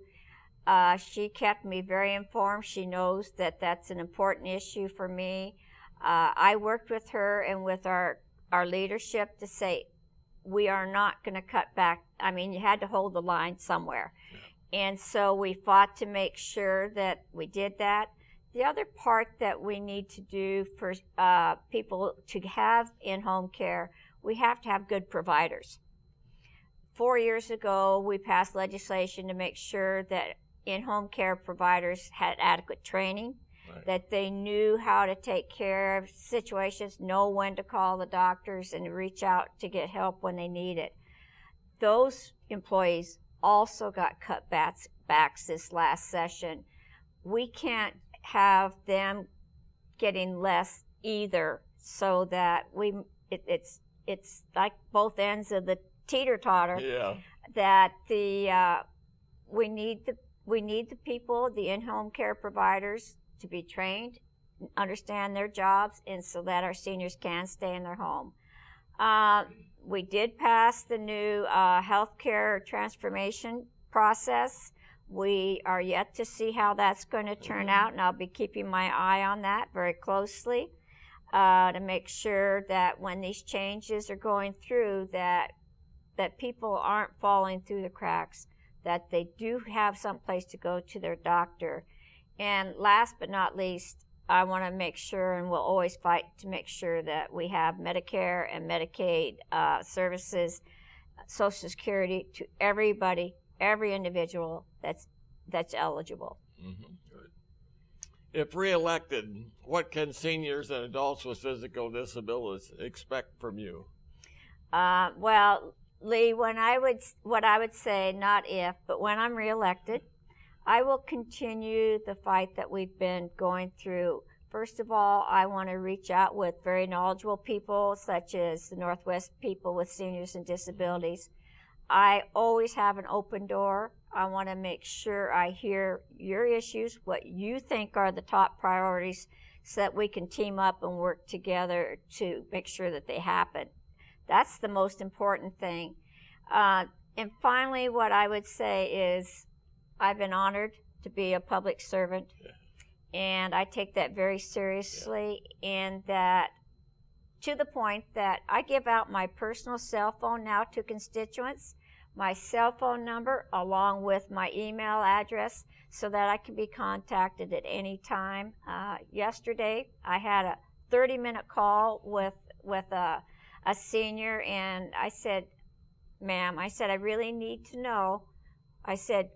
She kept me very informed. She knows that that's an important issue for me. I worked with her and with our leadership to say, we are not going to cut back. I mean, you had to hold the line somewhere. And so we fought to make sure that we did that. The other part that we need to do for people to have in-home care, we have to have good providers. 4 years ago, we passed legislation to make sure that in-home care providers had adequate training, that they knew how to take care of situations, know when to call the doctors, and reach out to get help when they need it. Those employees also got cut backs this last session. We can't have them getting less either, so that it's like both ends of the teeter-totter. Yeah. That we need the people, the in-home care providers, to be trained, understand their jobs, and so that our seniors can stay in their home. We did pass the new healthcare transformation process. We are yet to see how that's going to turn out, and I'll be keeping my eye on that very closely to make sure that when these changes are going through, that people aren't falling through the cracks, that they do have some place to go to their doctor. And last but not least, I want to make sure, and we'll always fight to make sure, that we have Medicare and Medicaid services, Social Security to everybody, every individual that's eligible. Mm-hmm. Good. If reelected, what can seniors and adults with physical disabilities expect from you? Well, Lee, what I would say, not if, but when I'm reelected, I will continue the fight that we've been going through. First of all, I want to reach out with very knowledgeable people, such as the Northwest people with seniors and disabilities. I always have an open door. I want to make sure I hear your issues, what you think are the top priorities, so that we can team up and work together to make sure that they happen. That's the most important thing. And finally, what I would say is, I've been honored to be a public servant, and I take that very seriously, and that to the point that I give out my personal cell phone now to constituents, my cell phone number along with my email address, so that I can be contacted at any time. Yesterday, I had a 30-minute call with a senior, and I said, ma'am, I said, I really need to know. I said,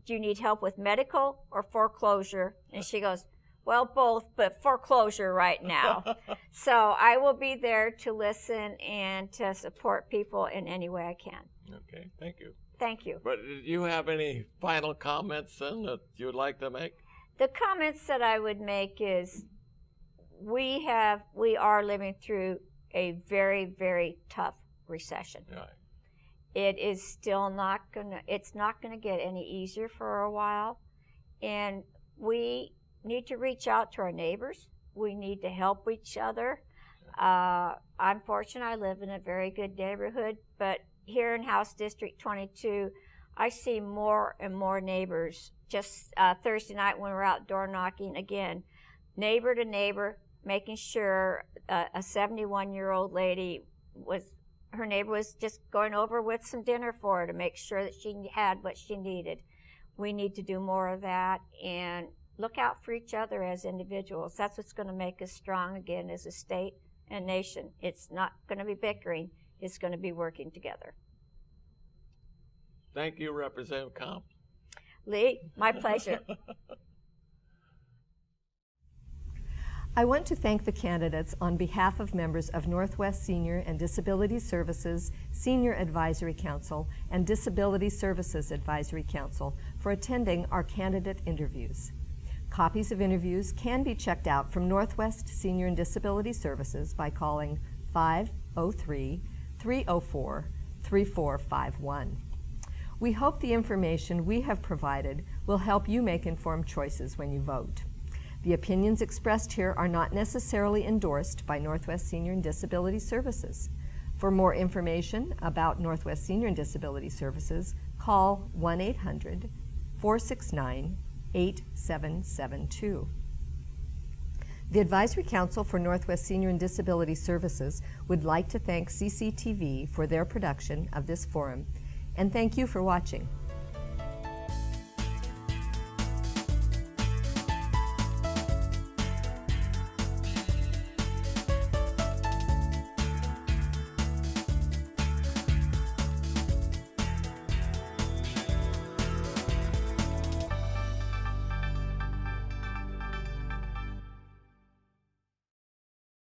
do you need help with medical or foreclosure? And she goes, well, both, but foreclosure right now. So I will be there to listen and to support people in any way I can. Okay, thank you. Thank you. But do you have any final comments then that you would like to make? The comments that I would make is we are living through a very, very tough recession. Right. It is still it's not gonna get any easier for a while. And we need to reach out to our neighbors. We need to help each other. I'm fortunate I live in a very good neighborhood, but here in House District 22, I see more and more neighbors. Just Thursday night when we were out door knocking, again, neighbor to neighbor, making sure a 71-year-old lady her neighbor was just going over with some dinner for her to make sure that she had what she needed. We need to do more of that and look out for each other as individuals. That's what's going to make us strong again as a state and nation. It's not going to be bickering. It's going to be working together. Thank you, Representative Comp. Lee, my pleasure. I want to thank the candidates on behalf of members of Northwest Senior and Disability Services Senior Advisory Council and Disability Services Advisory Council for attending our candidate interviews. Copies of interviews can be checked out from Northwest Senior and Disability Services by calling 503-304-3451. We hope the information we have provided will help you make informed choices when you vote. The opinions expressed here are not necessarily endorsed by Northwest Senior and Disability Services. For more information about Northwest Senior and Disability Services, call 1-800-469-8772. The Advisory Council for Northwest Senior and Disability Services would like to thank CCTV for their production of this forum, and thank you for watching.